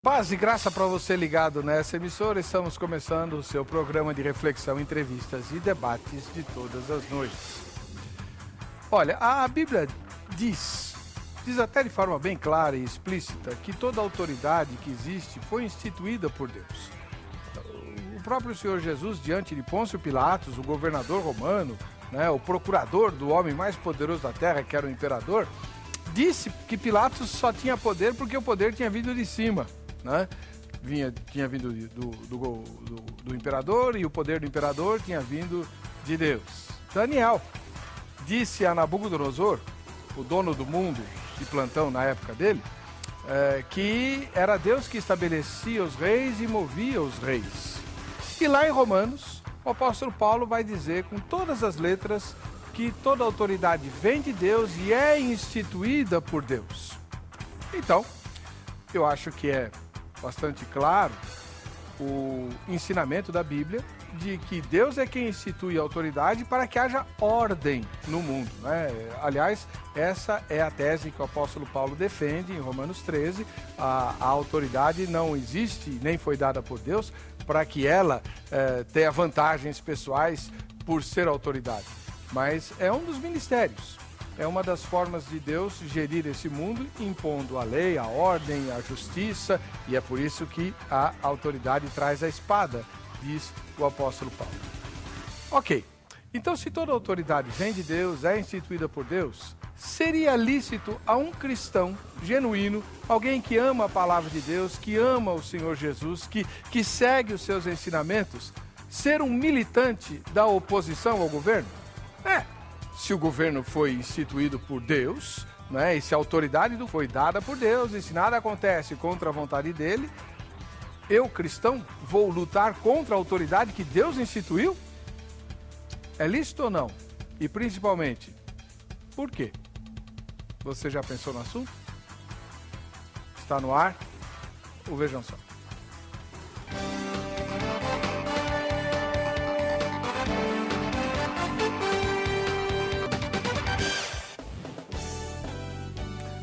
Paz e graça para você ligado nessa emissora. Estamos começando o seu programa de reflexão, entrevistas e debates de todas as noites. Olha, a Bíblia diz até de forma bem clara e explícita que toda autoridade que existe foi instituída por Deus. O próprio Senhor Jesus, diante de Pôncio Pilatos, o governador romano, o procurador do homem mais poderoso da terra, que era o imperador, disse que Pilatos só tinha poder porque o poder tinha vindo de cima. Tinha vindo do imperador, e o poder do imperador tinha vindo de Deus. Daniel disse a Nabucodonosor, o dono do mundo de plantão na época dele, que era Deus que estabelecia os reis e movia os reis. E lá em Romanos, o apóstolo Paulo vai dizer com todas as letras que toda autoridade vem de Deus e é instituída por Deus. Então, eu acho que é bastante claro o ensinamento da Bíblia de que Deus é quem institui a autoridade para que haja ordem no mundo, Aliás, essa é a tese que o apóstolo Paulo defende em Romanos 13. A autoridade não existe, nem foi dada por Deus, para que ela tenha vantagens pessoais por ser autoridade. Mas é um dos ministérios. É uma das formas de Deus gerir esse mundo, impondo a lei, a ordem, a justiça, e é por isso que a autoridade traz a espada, diz o apóstolo Paulo. Ok, então se toda autoridade vem de Deus, é instituída por Deus, seria lícito a um cristão genuíno, alguém que ama a palavra de Deus, que ama o Senhor Jesus, que segue os seus ensinamentos, ser um militante da oposição ao governo? Se o governo foi instituído por Deus, e se a autoridade foi dada por Deus, e se nada acontece contra a vontade dele, eu, cristão, vou lutar contra a autoridade que Deus instituiu? É lícito ou não? E principalmente, por quê? Você já pensou no assunto? Está no ar? Vejam só.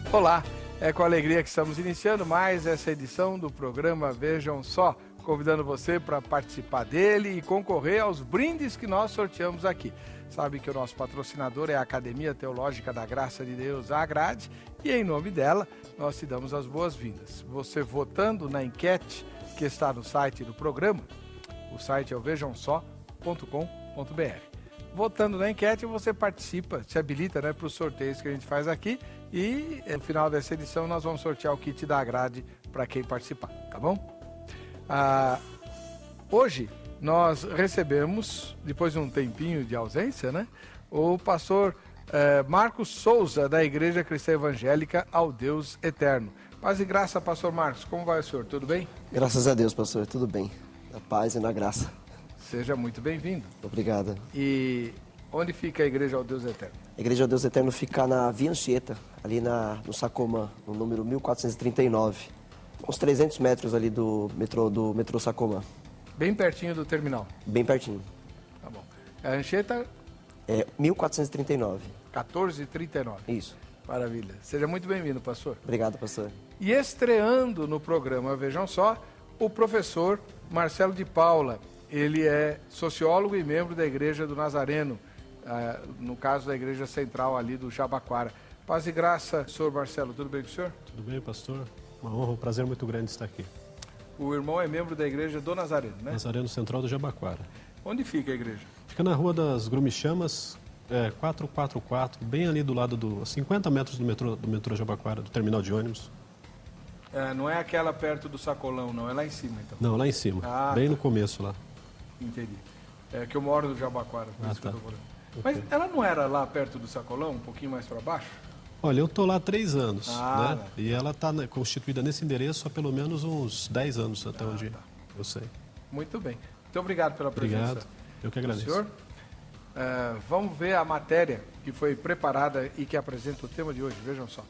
Olá, é com alegria que estamos iniciando mais essa edição do programa Vejam Só, convidando você para participar dele e concorrer aos brindes que nós sorteamos aqui. Sabe que o nosso patrocinador é a Academia Teológica da Graça de Deus, a Agrade, e em nome dela nós te damos as boas-vindas. Você votando na enquete que está no site do programa, o site é o vejamsó.com.br. Votando na enquete, você participa, se habilita para os sorteios que a gente faz aqui, e no final dessa edição nós vamos sortear o kit da Agrade para quem participar, tá bom? Hoje nós recebemos, depois de um tempinho de ausência, o pastor Marcos Souza, da Igreja Cristã Evangélica ao Deus Eterno. Paz e graça, pastor Marcos, como vai o senhor? Tudo bem? Graças a Deus, pastor, tudo bem. Na paz e na graça. Seja muito bem-vindo. Obrigado. E onde fica a Igreja ao Deus Eterno? A Igreja ao Deus Eterno fica na Via Anchieta, ali no Sacomã, no número 1439. Uns 300 metros ali do metrô Sacomã. Bem pertinho do terminal? Bem pertinho. Tá bom. A Anchieta? É 1439. 1439. Isso. Maravilha. Seja muito bem-vindo, pastor. Obrigado, pastor. E estreando no programa Vejam Só, o professor Marcelo de Paula. Ele é sociólogo e membro da Igreja do Nazareno, no caso da Igreja Central ali do Jabaquara. Paz e graça, senhor Marcelo, tudo bem com o senhor? Tudo bem, pastor. Uma honra, um prazer muito grande estar aqui. O irmão é membro da Igreja do Nazareno, né? Nazareno Central do Jabaquara. Onde fica a igreja? Fica na Rua das Grumichamas, 444, bem ali do lado 50 metros do metrô Jabaquara, do terminal de ônibus. Não é aquela perto do Sacolão, não, é lá em cima, então? Não, lá em cima, bem no começo lá. Entendi. É que eu moro no Jabaquara, por isso que eu tô falando. Okay. Mas ela não era lá perto do Sacolão, um pouquinho mais para baixo? Olha, eu estou lá há 3 anos, E ela está constituída nesse endereço há pelo menos uns 10 anos, até onde eu sei. Muito bem. Muito obrigado pela presença. Obrigado, eu que agradeço. Senhor, vamos ver a matéria que foi preparada e que apresenta o tema de hoje. Vejam só.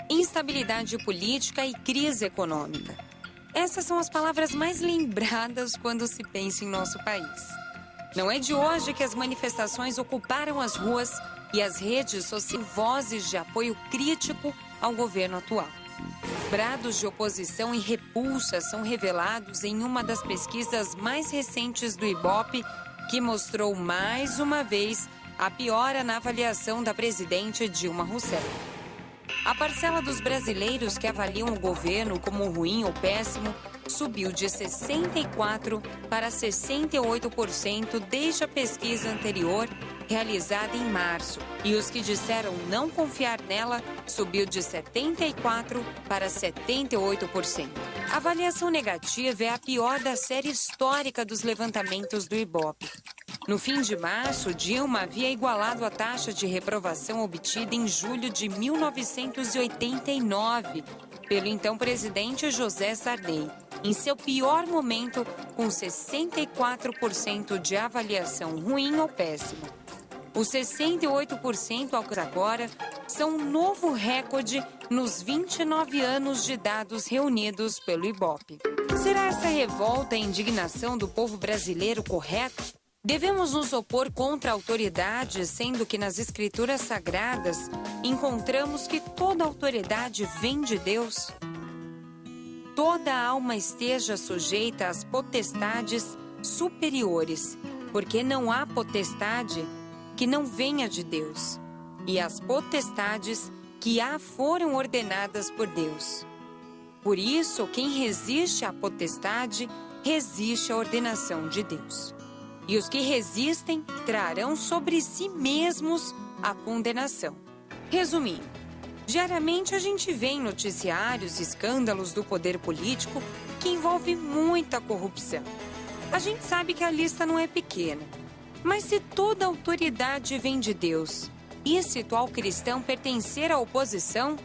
Instabilidade política e crise econômica. Essas são as palavras mais lembradas quando se pensa em nosso país. Não é de hoje que as manifestações ocuparam as ruas e as redes sociais vozes de apoio crítico ao governo atual. brados de oposição e repulsa são revelados em uma das pesquisas mais recentes do Ibope, que mostrou mais uma vez a piora na avaliação da presidente Dilma Rousseff. A parcela dos brasileiros que avaliam o governo como ruim ou péssimo subiu de 64% para 68% desde a pesquisa anterior, realizada em março. E os que disseram não confiar nela subiu de 74% para 78%. A avaliação negativa é a pior da série histórica dos levantamentos do Ibope. No fim de março, Dilma havia igualado a taxa de reprovação obtida em julho de 1989 pelo então presidente José Sarney, em seu pior momento, com 64% de avaliação ruim ou péssima. Os 68% agora são um novo recorde nos 29 anos de dados reunidos pelo Ibope. Será essa revolta e indignação do povo brasileiro correta? Devemos nos opor contra a autoridade, sendo que nas Escrituras Sagradas encontramos que toda autoridade vem de Deus? Toda alma esteja sujeita às potestades superiores, porque não há potestade que não venha de Deus, e as potestades que há foram ordenadas por Deus. Por isso, quem resiste à potestade, resiste à ordenação de Deus. E os que resistem trarão sobre si mesmos a condenação. Resumindo, diariamente a gente vê em noticiários escândalos do poder político que envolve muita corrupção. A gente sabe que a lista não é pequena. Mas se toda autoridade vem de Deus, lícito ao cristão pertencer à oposição?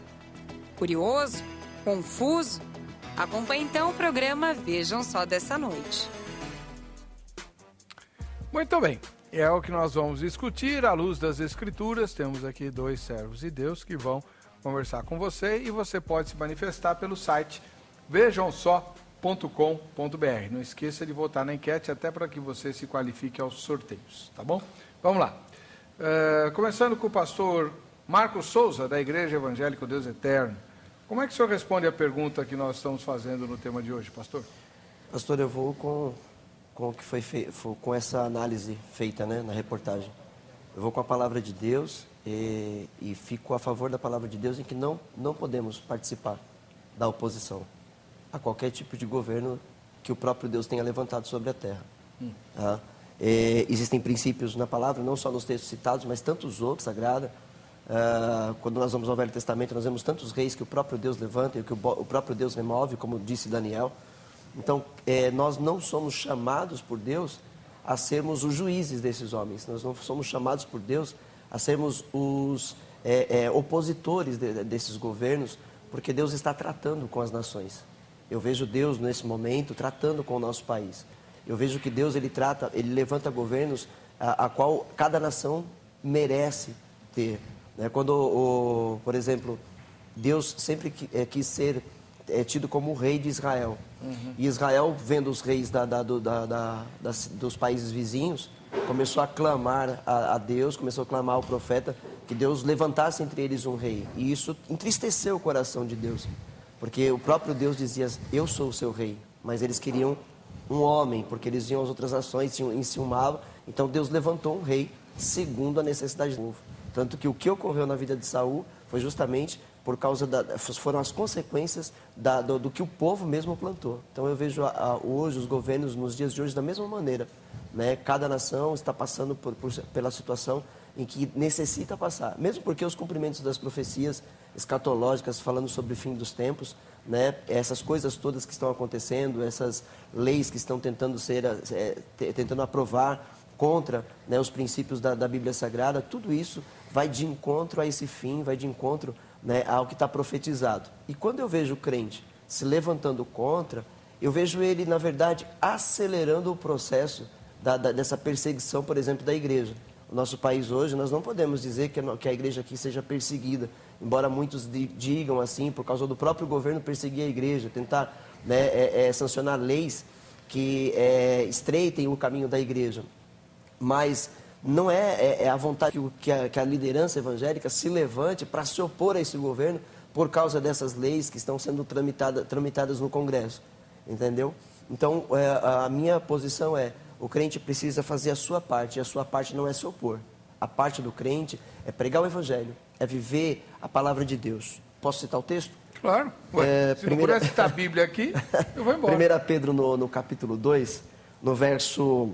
Curioso? Confuso? Acompanhe então o programa Vejam Só dessa noite. Muito bem, é o que nós vamos discutir à luz das Escrituras. Temos aqui dois servos de Deus que vão conversar com você e você pode se manifestar pelo site vejamsó.com.br. Não esqueça de votar na enquete até para que você se qualifique aos sorteios, tá bom? Vamos lá. Começando com o pastor Marcos Souza, da Igreja Evangélica Deus Eterno. Como é que o senhor responde a pergunta que nós estamos fazendo no tema de hoje, pastor? Pastor, eu vou com o que foi com essa análise feita, né, na reportagem. Eu vou com a palavra de Deus e fico a favor da palavra de Deus em que não podemos participar da oposição a qualquer tipo de governo que o próprio Deus tenha levantado sobre a terra. Tá? Existem princípios na palavra, não só nos textos citados, mas tantos outros, sagrada. Quando nós vamos ao Velho Testamento, nós vemos tantos reis que o próprio Deus levanta e que o próprio Deus remove, como disse Daniel. Então, nós não somos chamados por Deus a sermos os juízes desses homens. Nós não somos chamados por Deus a sermos os opositores desses governos, porque Deus está tratando com as nações. Eu vejo Deus, nesse momento, tratando com o nosso país. Eu vejo que Deus, ele levanta governos a qual cada nação merece ter. Né? Quando, por exemplo, Deus sempre quis ser tido como o rei de Israel. E Israel, vendo os reis dos países vizinhos, começou a clamar a Deus, começou a clamar ao profeta que Deus levantasse entre eles um rei. E isso entristeceu o coração de Deus, porque o próprio Deus dizia, eu sou o seu rei, mas eles queriam um homem, porque eles iam às outras nações, se enciumavam. Então Deus levantou um rei segundo a necessidade do povo. Tanto que o que ocorreu na vida de Saul foi justamente por causa foram as consequências do que o povo mesmo plantou. Então eu vejo hoje os governos, nos dias de hoje, da mesma maneira. Né? Cada nação está passando pela situação em que necessita passar. Mesmo porque os cumprimentos das profecias escatológicas falando sobre o fim dos tempos, né? Essas coisas todas que estão acontecendo, essas leis que estão tentando aprovar contra, né, os princípios da Bíblia Sagrada, tudo isso vai de encontro a esse fim, vai de encontro, né, ao que está profetizado. E quando eu vejo o crente se levantando contra, eu vejo ele, na verdade, acelerando o processo dessa perseguição, por exemplo, da igreja. O nosso país hoje, nós não podemos dizer que a igreja aqui seja perseguida, embora muitos digam assim, por causa do próprio governo perseguir a igreja, tentar, né, sancionar leis que estreitem o caminho da igreja. Mas não é a vontade que a liderança evangélica se levante para se opor a esse governo, por causa dessas leis que estão sendo tramitadas no Congresso, entendeu? Então, a minha posição é, o crente precisa fazer a sua parte, e a sua parte não é se opor. A parte do crente é pregar o Evangelho, é viver a palavra de Deus. Posso citar o texto? Claro. Ué, se não puder citar a Bíblia aqui, eu vou embora. 1 Pedro, no capítulo 2, no verso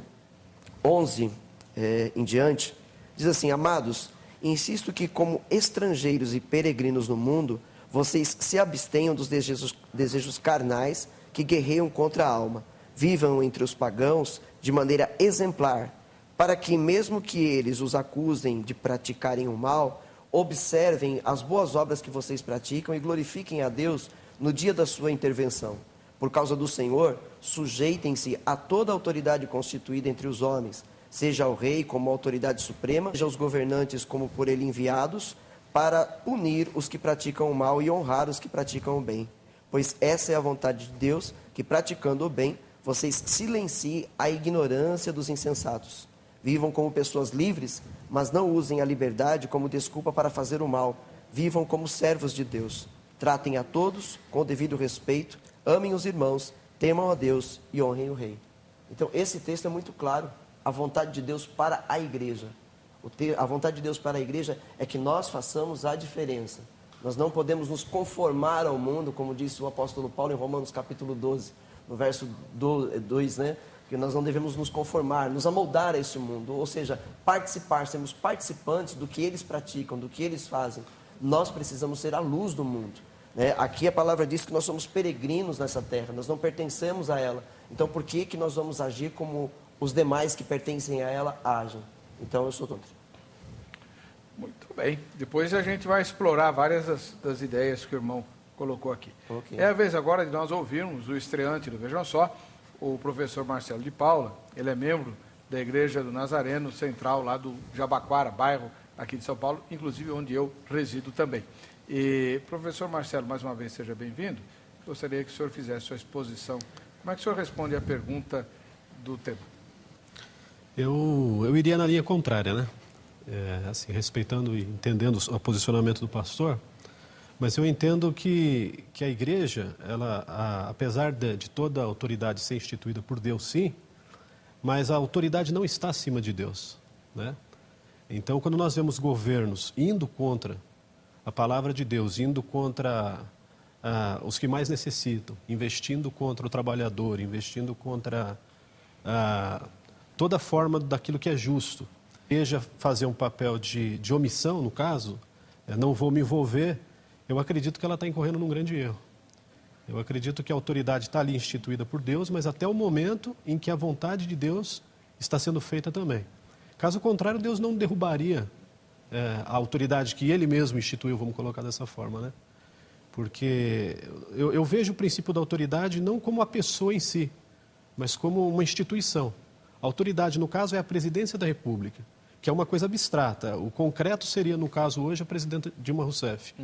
11 em diante, diz assim: Amados, insisto que como estrangeiros e peregrinos no mundo, vocês se abstenham dos desejos carnais que guerreiam contra a alma. Vivam entre os pagãos de maneira exemplar, para que, mesmo que eles os acusem de praticarem o mal, observem as boas obras que vocês praticam e glorifiquem a Deus no dia da sua intervenção. Por causa do Senhor, sujeitem-se a toda a autoridade constituída entre os homens, seja ao rei como autoridade suprema, seja aos governantes como por ele enviados, para punir os que praticam o mal e honrar os que praticam o bem. Pois essa é a vontade de Deus, que praticando o bem, vocês silenciem a ignorância dos insensatos. Vivam como pessoas livres, mas não usem a liberdade como desculpa para fazer o mal. Vivam como servos de Deus. Tratem a todos com o devido respeito, amem os irmãos, temam a Deus e honrem o rei. Então, esse texto é muito claro. A vontade de Deus para a igreja. A vontade de Deus para a igreja é que nós façamos a diferença. Nós não podemos nos conformar ao mundo, como disse o apóstolo Paulo em Romanos capítulo 12, no verso 2, né? Que nós não devemos nos conformar, nos amoldar a este mundo, ou seja, participar, sermos participantes do que eles praticam, do que eles fazem. Nós precisamos ser a luz do mundo, né? Aqui a palavra diz que nós somos peregrinos nessa terra, nós não pertencemos a ela. Então, por que nós vamos agir como os demais que pertencem a ela agem? Então, eu sou contra. Muito bem. Depois a gente vai explorar várias das ideias que o irmão colocou aqui. Okay. É a vez agora de nós ouvirmos o estreante do Vejam Só, o professor Marcelo de Paula. Ele é membro da Igreja do Nazareno Central, lá do Jabaquara, bairro aqui de São Paulo, inclusive onde eu resido também. E, professor Marcelo, mais uma vez, seja bem-vindo. Gostaria que o senhor fizesse sua exposição. Como é que o senhor responde à pergunta do tema? Eu iria na linha contrária, né? Assim, respeitando e entendendo o posicionamento do pastor, mas eu entendo que a igreja, apesar de toda a autoridade ser instituída por Deus, sim, mas a autoridade não está acima de Deus, né? Então, quando nós vemos governos indo contra a palavra de Deus, indo contra os que mais necessitam, investindo contra o trabalhador, investindo contra toda forma daquilo que é justo, seja fazer um papel de omissão, no caso, não vou me envolver, eu acredito que ela está incorrendo num grande erro. Eu acredito que a autoridade está ali instituída por Deus, mas até o momento em que a vontade de Deus está sendo feita também. Caso contrário, Deus não derrubaria a autoridade que Ele mesmo instituiu, vamos colocar dessa forma, né? Porque eu vejo o princípio da autoridade não como a pessoa em si, mas como uma instituição. A autoridade, no caso, é a presidência da República, que é uma coisa abstrata. O concreto seria, no caso hoje, a presidenta Dilma Rousseff.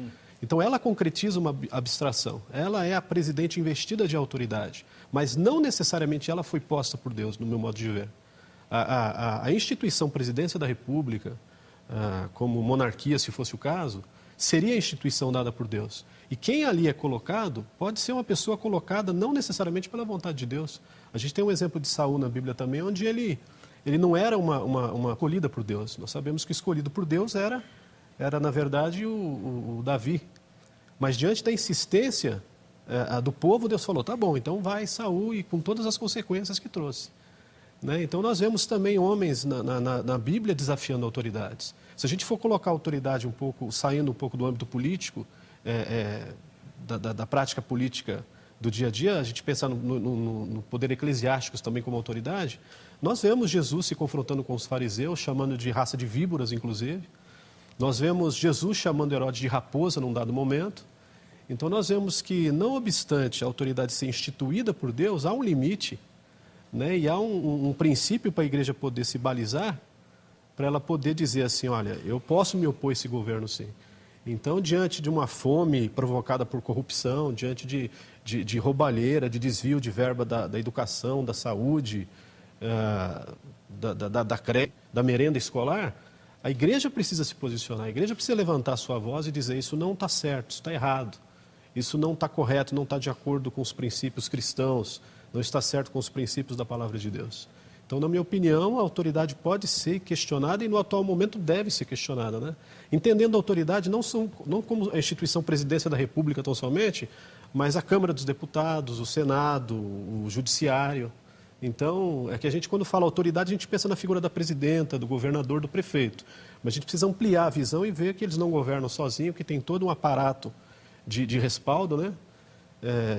Então, ela concretiza uma abstração. Ela é a presidente investida de autoridade, mas não necessariamente ela foi posta por Deus, no meu modo de ver. A instituição presidência da República, como monarquia, se fosse o caso, seria a instituição dada por Deus. E quem ali é colocado pode ser uma pessoa colocada não necessariamente pela vontade de Deus. A gente tem um exemplo de Saul na Bíblia também, onde ele não era uma escolhida por Deus. Nós sabemos que o escolhido por Deus era na verdade, o Davi. Mas diante da insistência do povo, Deus falou, tá bom, então vai Saul, e com todas as consequências que trouxe. Né? Então nós vemos também homens na Bíblia desafiando autoridades. Se a gente for colocar a autoridade saindo um pouco do âmbito político, da prática política do dia a dia, a gente pensar no poder eclesiástico também como autoridade, nós vemos Jesus se confrontando com os fariseus, chamando de raça de víboras, inclusive. Nós vemos Jesus chamando Herodes de raposa num dado momento. Então nós vemos que, não obstante a autoridade ser instituída por Deus, há um limite, né? E há um princípio para a igreja poder se balizar, para ela poder dizer assim, olha, eu posso me opor a esse governo, sim. Então, diante de uma fome provocada por corrupção, diante de roubalheira, de desvio de verba da educação, da saúde, da merenda escolar, A igreja precisa se posicionar, a igreja precisa levantar a sua voz e dizer: isso não está certo, isso está errado, isso não está correto, não está de acordo com os princípios cristãos, não está certo com os princípios da palavra de Deus. Então, na minha opinião, a autoridade pode ser questionada e no atual momento deve ser questionada, né? Entendendo a autoridade não como a instituição Presidência da República tão somente, mas a Câmara dos Deputados, o Senado, o Judiciário. Então, é que a gente, quando fala autoridade, a gente pensa na figura da presidenta, do governador, do prefeito. Mas a gente precisa ampliar a visão e ver que eles não governam sozinhos, que tem todo um aparato de respaldo, né?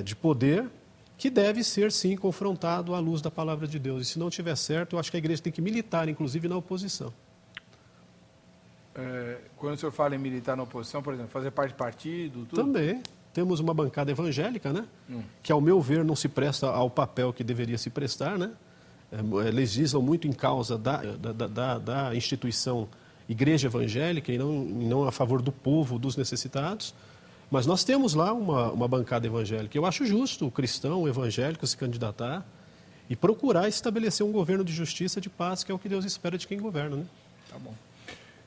De poder, que deve ser, sim, confrontado à luz da palavra de Deus. E se não tiver certo, eu acho que a igreja tem que militar, inclusive, na oposição. Quando o senhor fala em militar na oposição, por exemplo, fazer parte de partido, tudo? Também. Temos uma bancada evangélica, né? Que, ao meu ver, não se presta ao papel que deveria se prestar, né? Legislam muito em causa da instituição igreja evangélica e não a favor do povo, dos necessitados. Mas nós temos lá uma bancada evangélica. Eu acho justo o cristão, o evangélico, se candidatar e procurar estabelecer um governo de justiça, de paz, que é o que Deus espera de quem governa, né? Tá bom.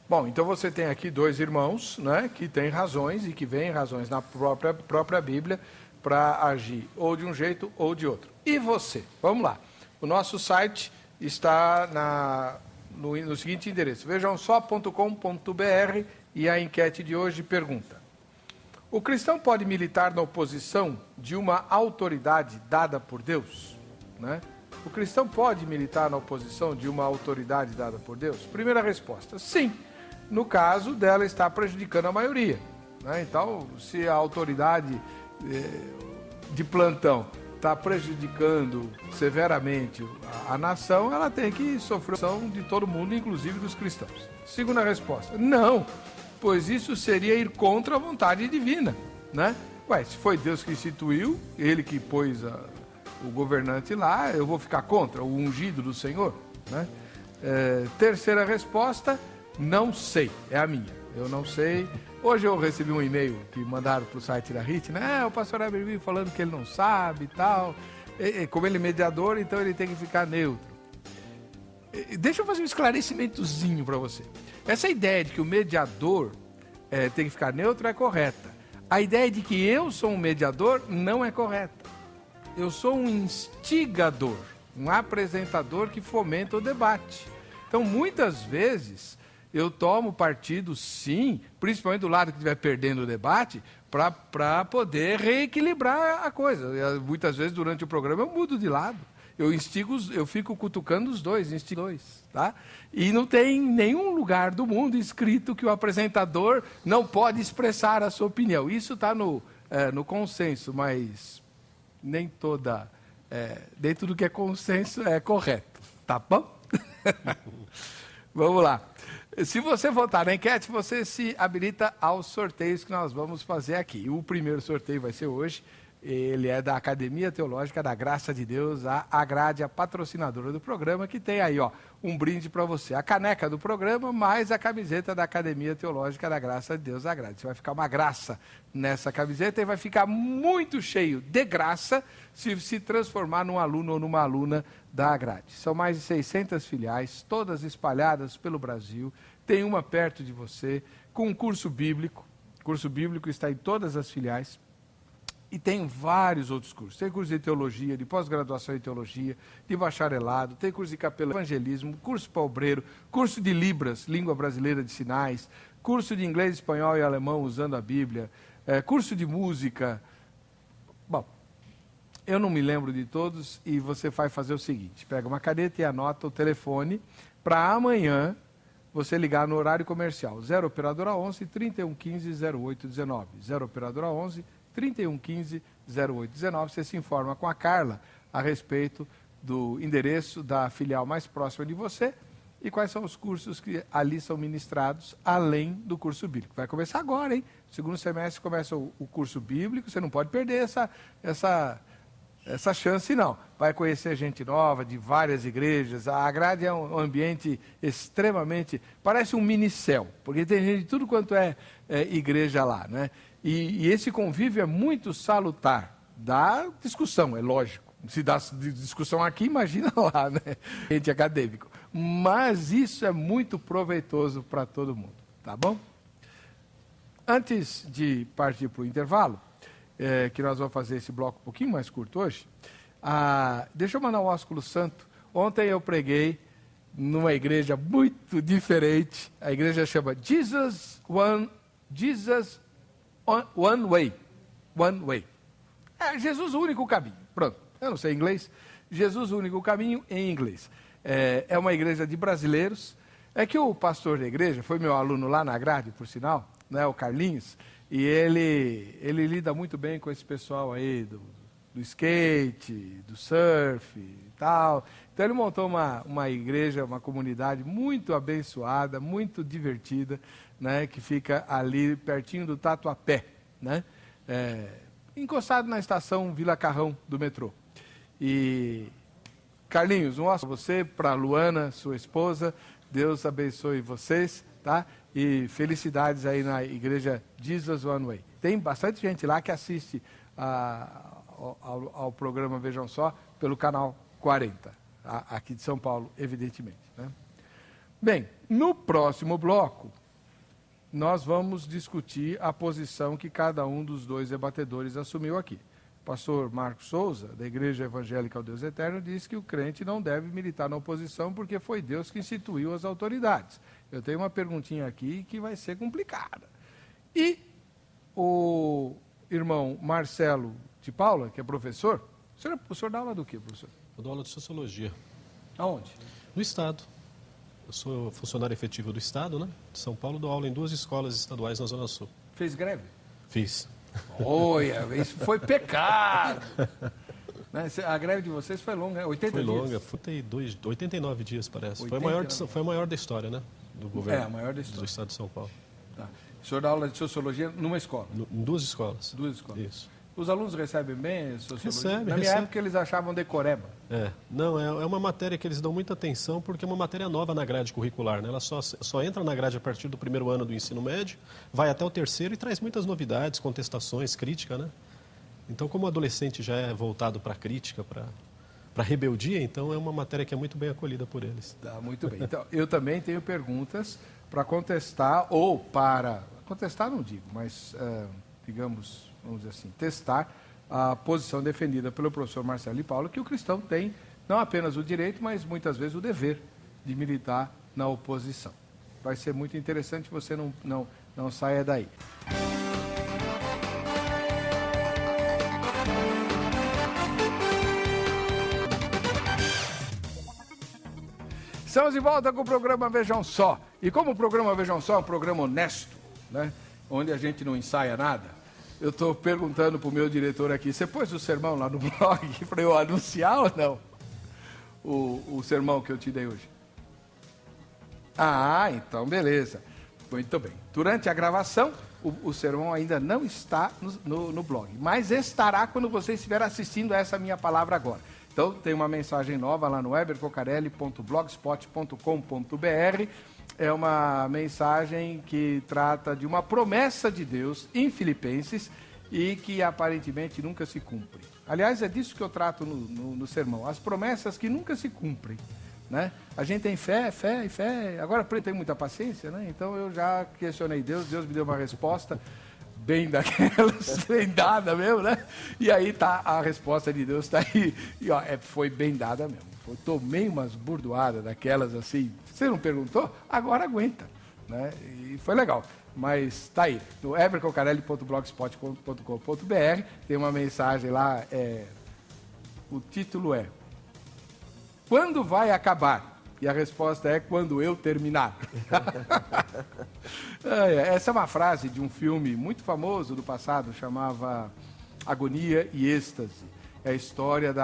Bom, então você tem aqui dois irmãos, né, que têm razões e que veem razões na própria Bíblia para agir ou de um jeito ou de outro. E você? Vamos lá. O nosso site está no seguinte endereço: vejamsó.com.br, e a enquete de hoje pergunta: o cristão pode militar na oposição de uma autoridade dada por Deus? Né? O cristão pode militar na oposição de uma autoridade dada por Deus? Primeira resposta: sim, no caso dela estar prejudicando a maioria. Né? Então, se a autoridade de plantão está prejudicando severamente a nação, ela tem que sofrer a ação de todo mundo, inclusive dos cristãos. Segunda resposta: não, pois isso seria ir contra a vontade divina. Né? Se foi Deus que instituiu, Ele que pôs o governante lá, eu vou ficar contra o ungido do Senhor? Né? Terceira resposta: não sei, é a minha. Eu não sei. Hoje eu recebi um e-mail que mandaram para o site da RIT, né? O pastor Eberville falando que ele não sabe e tal. Como ele é mediador, então ele tem que ficar neutro. Deixa eu fazer um esclarecimentozinho para você. Essa ideia de que o mediador tem que ficar neutro é correta. A ideia de que eu sou um mediador não é correta. Eu sou um instigador, um apresentador que fomenta o debate. Então, muitas vezes, eu tomo partido, sim, principalmente do lado que estiver perdendo o debate, para poder reequilibrar a coisa. Muitas vezes, durante o programa, eu mudo de lado. Eu fico cutucando os dois, instigo os dois, tá? E não tem nenhum lugar do mundo escrito que o apresentador não pode expressar a sua opinião. Isso está no consenso, mas nem tudo que é consenso é correto, tá bom? Vamos lá. Se você votar na enquete, você se habilita aos sorteios que nós vamos fazer aqui. O primeiro sorteio vai ser hoje. Ele é da Academia Teológica da Graça de Deus, a Agrade, a patrocinadora do programa, que tem aí, um brinde para você. A caneca do programa, mais a camiseta da Academia Teológica da Graça de Deus, Agrade. Você vai ficar uma graça nessa camiseta e vai ficar muito cheio de graça se transformar num aluno ou numa aluna da Agrade. São mais de 600 filiais, todas espalhadas pelo Brasil. Tem uma perto de você, com um curso bíblico. O curso bíblico está em todas as filiais. E tem vários outros cursos. Tem curso de teologia, de pós-graduação em teologia, de bacharelado, tem curso de capelão, evangelismo, curso para obreiro, curso de Libras, língua brasileira de sinais, curso de inglês, espanhol e alemão usando a Bíblia, curso de música. Bom, eu não me lembro de todos e você vai fazer o seguinte: pega uma caneta e anota o telefone para amanhã você ligar no horário comercial. 0 Operadora 11 3115 0819. 0 Operadora 11 3115 0819. Você se informa com a Carla a respeito do endereço da filial mais próxima de você e quais são os cursos que ali são ministrados, além do curso bíblico. Vai começar agora, hein? Segundo semestre começa o curso bíblico, você não pode perder essa chance, não. Vai conhecer gente nova, de várias igrejas. A Agrade é um ambiente extremamente... Parece um mini-céu, porque tem gente de tudo quanto é igreja lá, né? E esse convívio é muito salutar. Dá discussão, é lógico, Se dá discussão aqui, imagina lá, né? Gente acadêmico. Mas isso é muito proveitoso para todo mundo, tá bom? Antes de partir para o intervalo, que nós vamos fazer esse bloco um pouquinho mais curto hoje, deixa eu mandar um ósculo santo. Ontem eu preguei numa igreja muito diferente. A igreja chama Jesus One Way. One Way. Jesus o único caminho. Pronto. Eu não sei inglês. Jesus o único caminho em inglês. É uma igreja de brasileiros. É que o pastor da igreja foi meu aluno lá na grade, por sinal, né, o Carlinhos, e ele lida muito bem com esse pessoal aí do skate, do surf e tal. Então ele montou uma igreja, uma comunidade muito abençoada, muito divertida, né, que fica ali pertinho do Tatuapé, né, encostado na estação Vila Carrão do metrô. E Carlinhos, um abraço para você, para a Luana, sua esposa. Deus abençoe vocês, tá? E felicidades aí na igreja Jesus One Way. Tem bastante gente lá que assiste ao programa Vejam Só pelo canal 40, aqui de São Paulo, evidentemente, né? Bem, no próximo bloco, nós vamos discutir a posição que cada um dos dois debatedores assumiu aqui. O pastor Marcos Souza, da Igreja Evangélica ao Deus Eterno, diz que o crente não deve militar na oposição porque foi Deus que instituiu as autoridades. Eu tenho uma perguntinha aqui que vai ser complicada. E o irmão Marcelo de Paula, que é professor, o senhor dá aula do quê, professor? Eu dou aula de Sociologia. Aonde? No Estado. Eu sou funcionário efetivo do Estado, né? De São Paulo, dou aula em 2 escolas estaduais na Zona Sul. Fez greve? Fiz. Olha, isso foi pecado. Né? A greve de vocês foi longa, né? 80 dias? Foi longa, foi 89 dias, parece. 89. Foi a maior da história, né? Do governo. A maior da história. Do Estado de São Paulo. Tá. O senhor dá aula de Sociologia numa escola? Em 2 escolas. 2 escolas. Isso. Os alunos recebem bem Sociologia? Na minha Recebe. época eles achavam decoreba. Não, é uma matéria que eles dão muita atenção porque é uma matéria nova na grade curricular, né? Ela só entra na grade a partir do 1º ano do ensino médio, vai até o 3º e traz muitas novidades, contestações, crítica, né? Então, como o adolescente já é voltado para a crítica, para rebeldia, então é uma matéria que é muito bem acolhida por eles. Tá, muito bem. Então, eu também tenho perguntas para contestar, ou para... Contestar não digo, mas, digamos, vamos dizer assim, testar a posição defendida pelo professor Marcelo de Paula, que o cristão tem não apenas o direito, mas muitas vezes o dever de militar na oposição. Vai ser muito interessante, você não saia daí. Estamos de volta com o programa Vejam Só. E como o programa Vejam Só é um programa honesto, né, onde a gente não ensaia nada, eu estou perguntando para o meu diretor aqui, você pôs o sermão lá no blog para eu anunciar ou não? O sermão que eu te dei hoje. Ah, então beleza. Muito bem. Durante a gravação, o sermão ainda não está no blog, mas estará quando você estiver assistindo a essa minha palavra agora. Então, tem uma mensagem nova lá no ebercocarelli.blogspot.com.br. É uma mensagem que trata de uma promessa de Deus em Filipenses e que aparentemente nunca se cumpre. Aliás, é disso que eu trato no sermão, as promessas que nunca se cumprem, né? A gente tem fé. Agora, tem muita paciência, né? Então, eu já questionei Deus me deu uma resposta bem daquelas, bem dada mesmo, né? E aí tá, a resposta de Deus está aí. E ó, foi bem dada mesmo. Eu tomei umas burdoadas daquelas assim. Você não perguntou? Agora aguenta, né? E foi legal. Mas tá aí, no ebercocarelli.blogspot.com.br tem uma mensagem lá, o título é Quando vai acabar? E a resposta é quando eu terminar. Essa é uma frase de um filme muito famoso do passado, chamava Agonia e Êxtase. É a história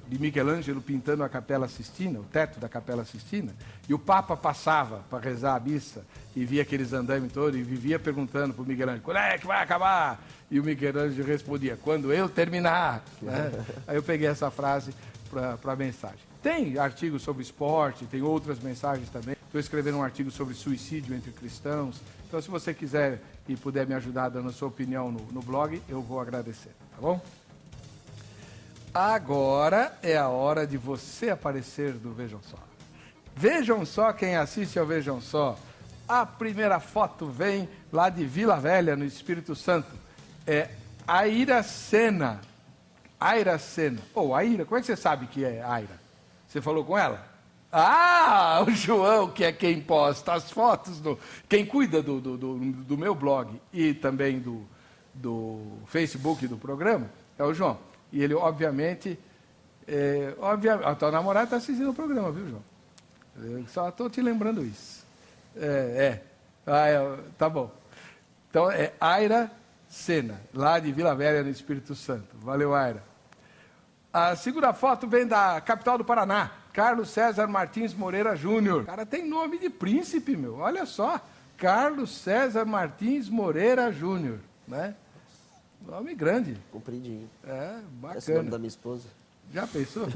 de Michelangelo pintando a Capela Sistina, o teto da Capela Sistina, e o Papa passava para rezar a missa e via aqueles andames todos e vivia perguntando para o Michelangelo, quando é que vai acabar? E o Michelangelo respondia, quando eu terminar. Né? Aí eu peguei essa frase para a mensagem. Tem artigos sobre esporte, tem outras mensagens também. Estou escrevendo um artigo sobre suicídio entre cristãos. Então, se você quiser e puder me ajudar dando a sua opinião no blog, eu vou agradecer, tá bom? Agora é a hora de você aparecer do Vejam Só. Vejam só quem assiste ao Vejam Só. A primeira foto vem lá de Vila Velha, no Espírito Santo. É Aira Sena. Aira Sena. Ô, Aira, como é que você sabe que é Aira? Você falou com ela? Ah, o João, que é quem posta as fotos, quem cuida do meu blog e também do Facebook do programa, é o João. E ele, obviamente, a tua namorada está assistindo o programa, viu, João? Eu só estou te lembrando isso. Tá bom. Então, é Aira Sena, lá de Vila Velha, no Espírito Santo. Valeu, Aira. A segunda foto vem da capital do Paraná, Carlos César Martins Moreira Júnior. O cara tem nome de príncipe, meu. Olha só. Carlos César Martins Moreira Júnior, né? Nome grande. Compridinho. Bacana. Esse é o nome da minha esposa. Já pensou?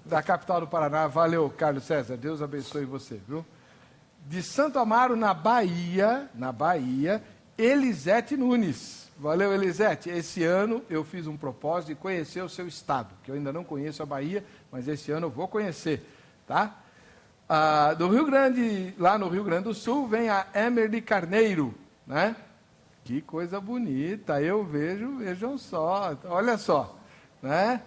Da capital do Paraná. Valeu, Carlos César. Deus abençoe você, viu? De Santo Amaro, na Bahia, Elisete Nunes. Valeu, Elisete. Esse ano eu fiz um propósito de conhecer o seu estado, que eu ainda não conheço a Bahia, mas esse ano eu vou conhecer, tá? Do Rio Grande, lá no Rio Grande do Sul, vem a Emerly Carneiro, né? Que coisa bonita, vejam só, olha só, né?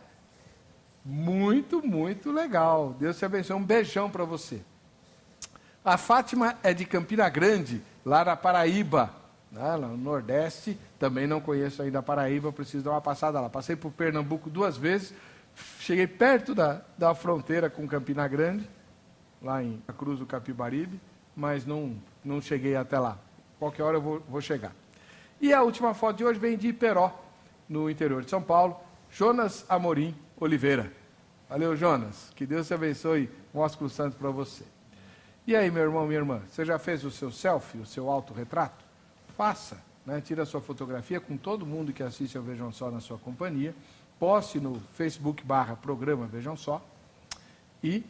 Muito, muito legal. Deus te abençoe. Um beijão para você. A Fátima é de Campina Grande, lá na Paraíba, né? Lá no Nordeste. Também não conheço ainda a Paraíba, preciso dar uma passada lá. Passei por Pernambuco 2 vezes, cheguei perto da fronteira com Campina Grande, lá em Cruz do Capibaribe, mas não cheguei até lá. Qualquer hora eu vou chegar. E a última foto de hoje vem de Iperó, no interior de São Paulo, Jonas Amorim Oliveira. Valeu, Jonas. Que Deus te abençoe. Um ósculo santo para você. E aí, meu irmão, minha irmã, você já fez o seu selfie, o seu autorretrato? Faça, né? Tira a sua fotografia com todo mundo que assiste ao Vejam Só na sua companhia. Poste no Facebook/programa Vejam Só. E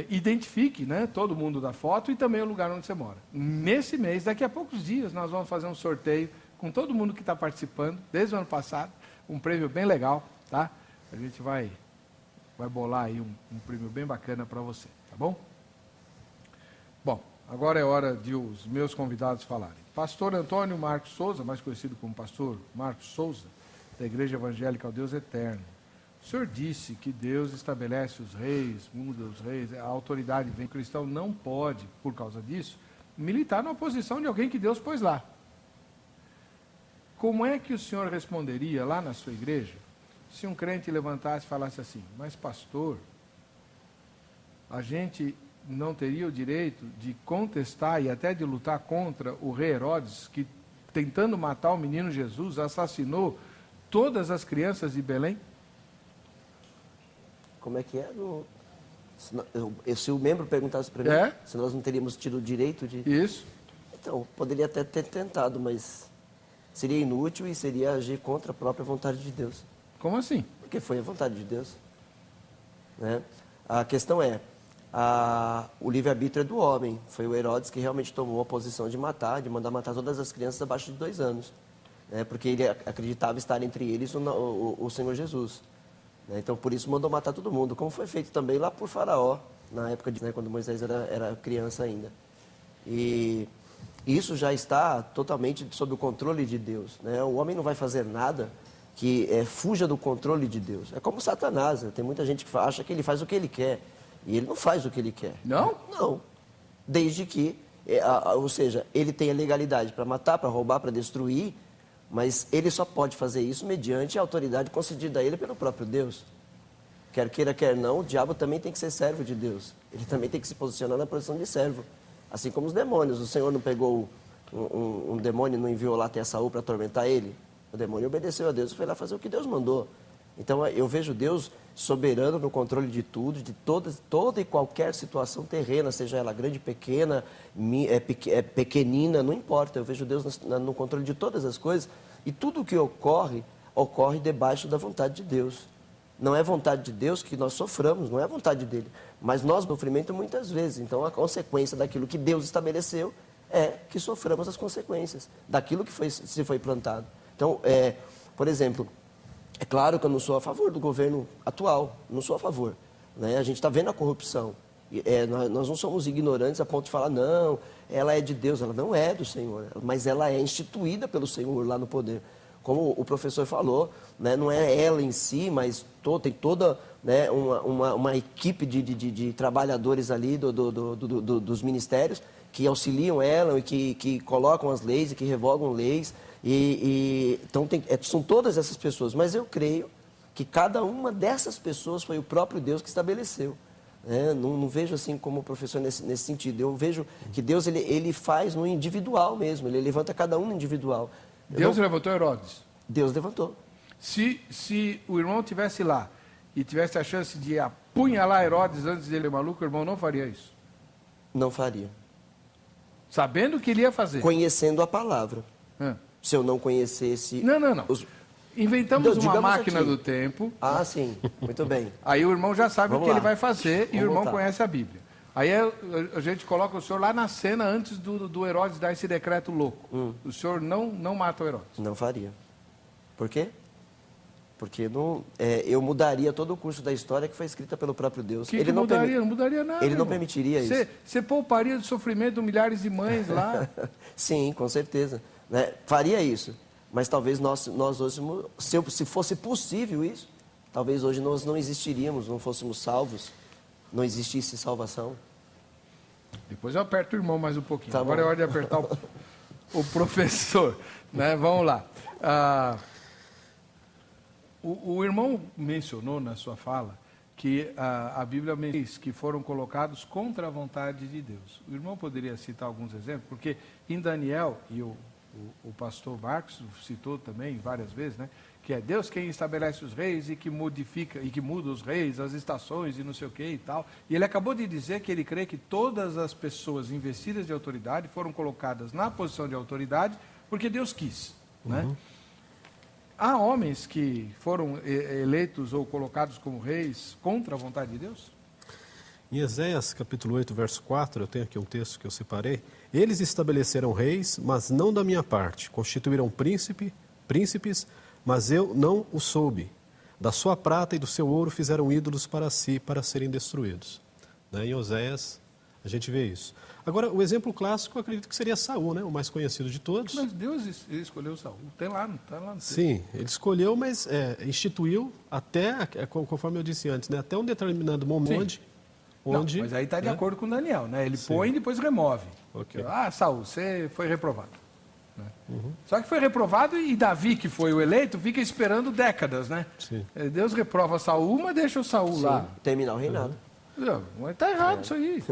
identifique, né, todo mundo da foto e também o lugar onde você mora. Nesse mês, daqui a poucos dias, nós vamos fazer um sorteio com todo mundo que está participando, desde o ano passado, um prêmio bem legal, tá? A gente vai bolar aí um prêmio bem bacana para você, tá bom? Bom, agora é hora de os meus convidados falarem. Pastor Antônio Marcos Souza, mais conhecido como Pastor Marcos Souza, da Igreja Evangélica ao Deus Eterno. O senhor disse que Deus estabelece os reis, muda os reis, a autoridade vem. O cristão não pode, por causa disso, militar na oposição de alguém que Deus pôs lá. Como é que o senhor responderia lá na sua igreja se um crente levantasse e falasse assim: mas pastor, a gente não teria o direito de contestar e até de lutar contra o rei Herodes, que, tentando matar o menino Jesus, assassinou todas as crianças de Belém? Como é que é? Se o membro perguntasse para mim, se nós não teríamos tido o direito de... Isso. Então, poderia até ter tentado, mas seria inútil e seria agir contra a própria vontade de Deus. Como assim? Porque foi a vontade de Deus. Né? A questão é, o livre-arbítrio é do homem. Foi o Herodes que realmente tomou a posição de mandar matar todas as crianças abaixo de 2 anos. Né? Porque ele acreditava estar entre eles o Senhor Jesus. Então, por isso, mandou matar todo mundo, como foi feito também lá por Faraó, na época quando Moisés era criança ainda. E isso já está totalmente sob o controle de Deus. Né? O homem não vai fazer nada que fuja do controle de Deus. É como Satanás, né? Tem muita gente que acha que ele faz o que ele quer, e ele não faz o que ele quer. Não? Não. Desde que, ou seja, ele tem a legalidade para matar, para roubar, para destruir, mas ele só pode fazer isso mediante a autoridade concedida a ele pelo próprio Deus. Quer queira, quer não, o diabo também tem que ser servo de Deus. Ele também tem que se posicionar na posição de servo. Assim como os demônios. O Senhor não pegou um demônio e não enviou lá até Saul para atormentar ele? O demônio obedeceu a Deus e foi lá fazer o que Deus mandou. Então, eu vejo Deus soberano no controle de tudo, de toda e qualquer situação terrena, seja ela grande, pequena, pequenina, não importa. Eu vejo Deus no controle de todas as coisas e tudo o que ocorre debaixo da vontade de Deus. Não é vontade de Deus que nós soframos, não é vontade dele. Mas nós sofrimento muitas vezes. Então, a consequência daquilo que Deus estabeleceu é que soframos as consequências daquilo que se foi plantado. Então, por exemplo, É claro que eu não sou a favor do governo atual, não sou a favor. Né? A gente está vendo a corrupção. Nós não somos ignorantes a ponto de falar, não, ela é de Deus, ela não é do Senhor, mas ela é instituída pelo Senhor lá no poder. Como o professor falou, né, não é ela em si, mas tem toda, né, uma equipe de trabalhadores ali dos ministérios que auxiliam ela e que colocam as leis e que revogam leis. Então, são todas essas pessoas. Mas eu creio que cada uma dessas pessoas foi o próprio Deus que estabeleceu. Não vejo assim como o professor nesse sentido. Eu vejo que Deus ele faz no individual mesmo. Ele levanta cada um no individual. Deus levantou Herodes? Deus levantou. Se o irmão tivesse lá e tivesse a chance de apunhalar Herodes antes dele maluco, o irmão não faria isso? Não faria. Sabendo o que ele ia fazer? Conhecendo a palavra. Se eu não conhecesse... Não. Inventamos uma máquina aqui do tempo. Ah, sim. Muito bem. Aí o irmão já sabe o que ele vai fazer e o irmão voltar. conhece a Bíblia. Aí a gente coloca o senhor lá na cena antes do Herodes dar esse decreto louco. O senhor não mata o Herodes? Não faria. Por quê? Porque eu mudaria todo o curso da história que foi escrita pelo próprio Deus. Ele não mudaria? Não mudaria nada. Ele não permitiria isso. Você pouparia de sofrimento milhares de mães lá? Sim, com certeza. Né? Faria isso. Mas talvez nós hoje, se fosse possível isso, talvez hoje nós não existiríamos, não fôssemos salvos, não existisse salvação. Depois eu aperto o irmão mais um pouquinho. Tá Agora bom. é hora de apertar o professor. Né? Vamos lá. O irmão mencionou na sua fala que a Bíblia diz que foram colocados contra a vontade de Deus. O irmão poderia citar alguns exemplos? Porque em Daniel, e o pastor Marcos citou também várias vezes, né, que é Deus quem estabelece os reis e que modifica e que muda os reis, as estações e não sei o que e tal. E ele acabou de dizer que ele crê que todas as pessoas investidas de autoridade foram colocadas na posição de autoridade porque Deus quis. Né? Há homens que foram eleitos ou colocados como reis contra a vontade de Deus? Em Eséias, capítulo 8, verso 4, eu tenho aqui um texto que eu separei. Eles estabeleceram reis, mas não da minha parte. Constituíram príncipes, mas eu não o soube. Da sua prata e do seu ouro fizeram ídolos para si, para serem destruídos. Né? Em Oséias, a gente vê isso. Agora, o exemplo clássico, eu acredito que seria Saul, né? O mais conhecido de todos. Mas Deus escolheu Saul. Tem lá, não está lá no texto. Sim, ele escolheu, mas instituiu até, conforme eu disse antes, né? Até um determinado momento. Onde, não, mas aí está de acordo com Daniel, né? Ele põe e depois remove. Okay. Saul, você foi reprovado. Né? Só que foi reprovado e Davi, que foi o eleito, fica esperando décadas, né? Sim. Deus reprova Saul, mas deixa o Saul lá. Terminar o reinado. Está errado isso aí.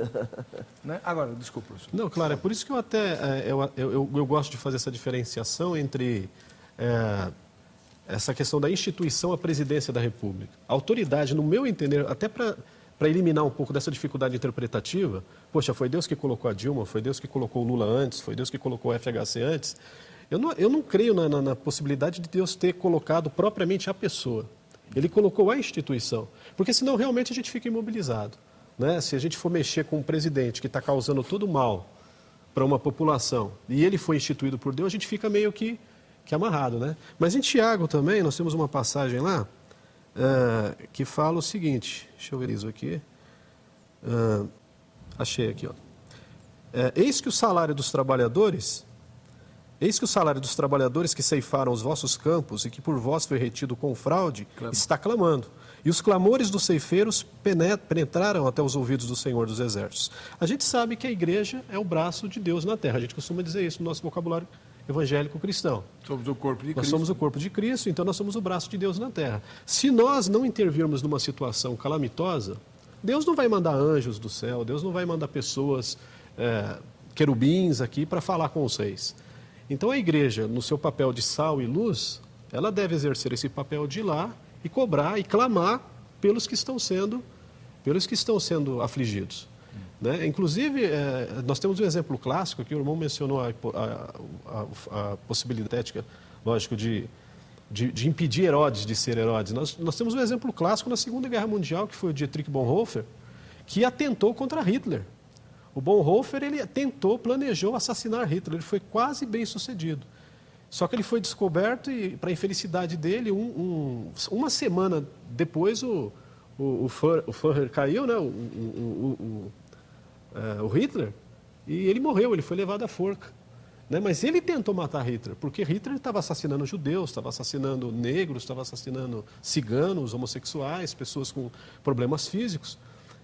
Né? Agora, desculpa, professor. Não, claro, é por isso que eu até eu gosto de fazer essa diferenciação entre essa questão da instituição à presidência da República. A autoridade, no meu entender, até para eliminar um pouco dessa dificuldade interpretativa, poxa, foi Deus que colocou a Dilma, foi Deus que colocou o Lula antes, foi Deus que colocou o FHC antes. Eu não creio na possibilidade de Deus ter colocado propriamente a pessoa. Ele colocou a instituição, porque senão realmente a gente fica imobilizado. Né? Se a gente for mexer com um presidente que está causando todo mal para uma população e ele foi instituído por Deus, a gente fica meio que amarrado. Né? Mas em Tiago também, nós temos uma passagem lá, que fala o seguinte, deixa eu ver isso aqui, achei aqui, ó. Eis que o salário dos trabalhadores que ceifaram os vossos campos e que por vós foi retido com fraude, está clamando. E os clamores dos ceifeiros penetraram até os ouvidos do Senhor dos Exércitos. A gente sabe que a igreja é o braço de Deus na terra, a gente costuma dizer isso no nosso vocabulário evangélico cristão. Somos o corpo de Cristo. Nós somos o corpo de Cristo, então nós somos o braço de Deus na terra. Se nós não intervirmos numa situação calamitosa, Deus não vai mandar anjos do céu, Deus não vai mandar pessoas, querubins aqui para falar com os reis. Então a igreja, no seu papel de sal e luz, ela deve exercer esse papel de ir lá e cobrar e clamar pelos que estão sendo afligidos. Né? Inclusive, nós temos um exemplo clássico que o irmão mencionou a possibilidade ética, lógico, de impedir Herodes de ser Herodes. Nós temos um exemplo clássico na Segunda Guerra Mundial, que foi o Dietrich Bonhoeffer, que atentou contra Hitler. O Bonhoeffer, ele planejou assassinar Hitler, ele foi quase bem sucedido. Só que ele foi descoberto e, para a infelicidade dele, uma semana depois o Führer caiu, né? O Hitler, e ele morreu, ele foi levado à forca. Né? Mas ele tentou matar Hitler, porque Hitler estava assassinando judeus, estava assassinando negros, estava assassinando ciganos, homossexuais, pessoas com problemas físicos.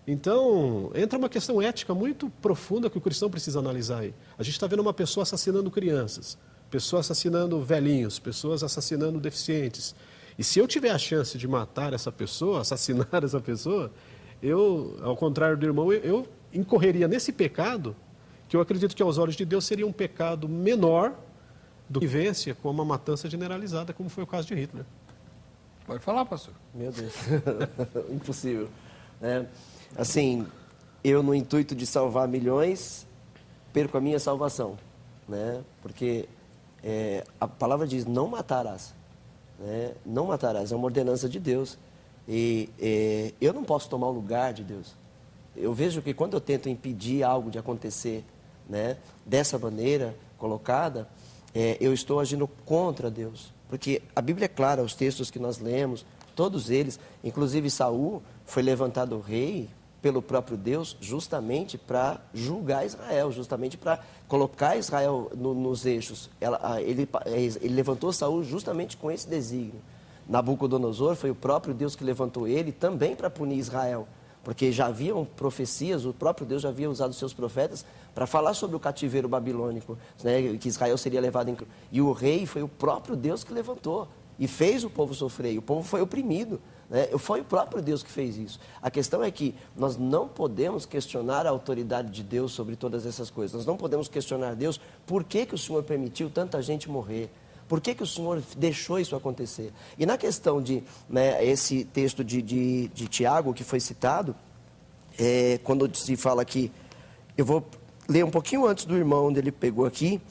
Então, entra uma questão ética muito profunda que o cristão precisa analisar aí. A gente está vendo uma pessoa assassinando crianças, pessoas assassinando velhinhos, pessoas assassinando deficientes. E se eu tiver a chance de matar essa pessoa, assassinar essa pessoa, eu, ao contrário do irmão, eu incorreria nesse pecado, que eu acredito que aos olhos de Deus seria um pecado menor do que vence com uma matança generalizada, como foi o caso de Hitler. Pode falar, pastor. Meu Deus, impossível. Assim, eu no intuito de salvar milhões, perco a minha salvação, né? Porque a palavra diz, não matarás, né? Não matarás, é uma ordenança de Deus. E eu não posso tomar o lugar de Deus. Eu vejo que quando eu tento impedir algo de acontecer, né, dessa maneira colocada, eu estou agindo contra Deus. Porque a Bíblia é clara, os textos que nós lemos, todos eles, inclusive Saul, foi levantado rei pelo próprio Deus justamente para julgar Israel, justamente para colocar Israel nos eixos. Ele levantou Saul justamente com esse desígnio. Nabucodonosor foi o próprio Deus que levantou ele também para punir Israel. Porque já haviam profecias, o próprio Deus já havia usado seus profetas para falar sobre o cativeiro babilônico, né, que Israel seria levado em... E o rei foi o próprio Deus que levantou e fez o povo sofrer, e o povo foi oprimido, né? Foi o próprio Deus que fez isso. A questão é que nós não podemos questionar a autoridade de Deus sobre todas essas coisas. Nós não podemos questionar Deus por que o Senhor permitiu tanta gente morrer. Por que o Senhor deixou isso acontecer? E na questão de, né, esse texto de Tiago que foi citado, quando se fala aqui, eu vou ler um pouquinho antes do irmão, onde ele pegou aqui,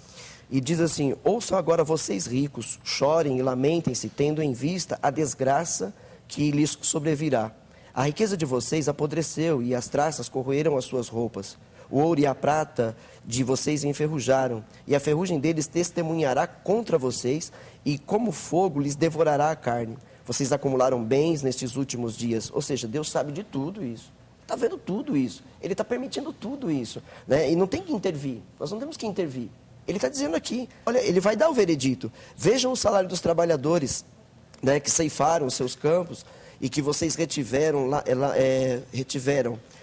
e diz assim: ouçam agora vocês ricos, chorem e lamentem-se, tendo em vista a desgraça que lhes sobrevirá. A riqueza de vocês apodreceu e as traças corroeram as suas roupas. O ouro e a prata de vocês enferrujaram, e a ferrugem deles testemunhará contra vocês, e como fogo lhes devorará a carne. Vocês acumularam bens nestes últimos dias. Ou seja, Deus sabe de tudo isso. Está vendo tudo isso. Ele está permitindo tudo isso, né? E não tem que intervir. Nós não temos que intervir. Ele está dizendo aqui, olha, ele vai dar o veredito. Vejam o salário dos trabalhadores, né, que ceifaram os seus campos e que vocês retiveram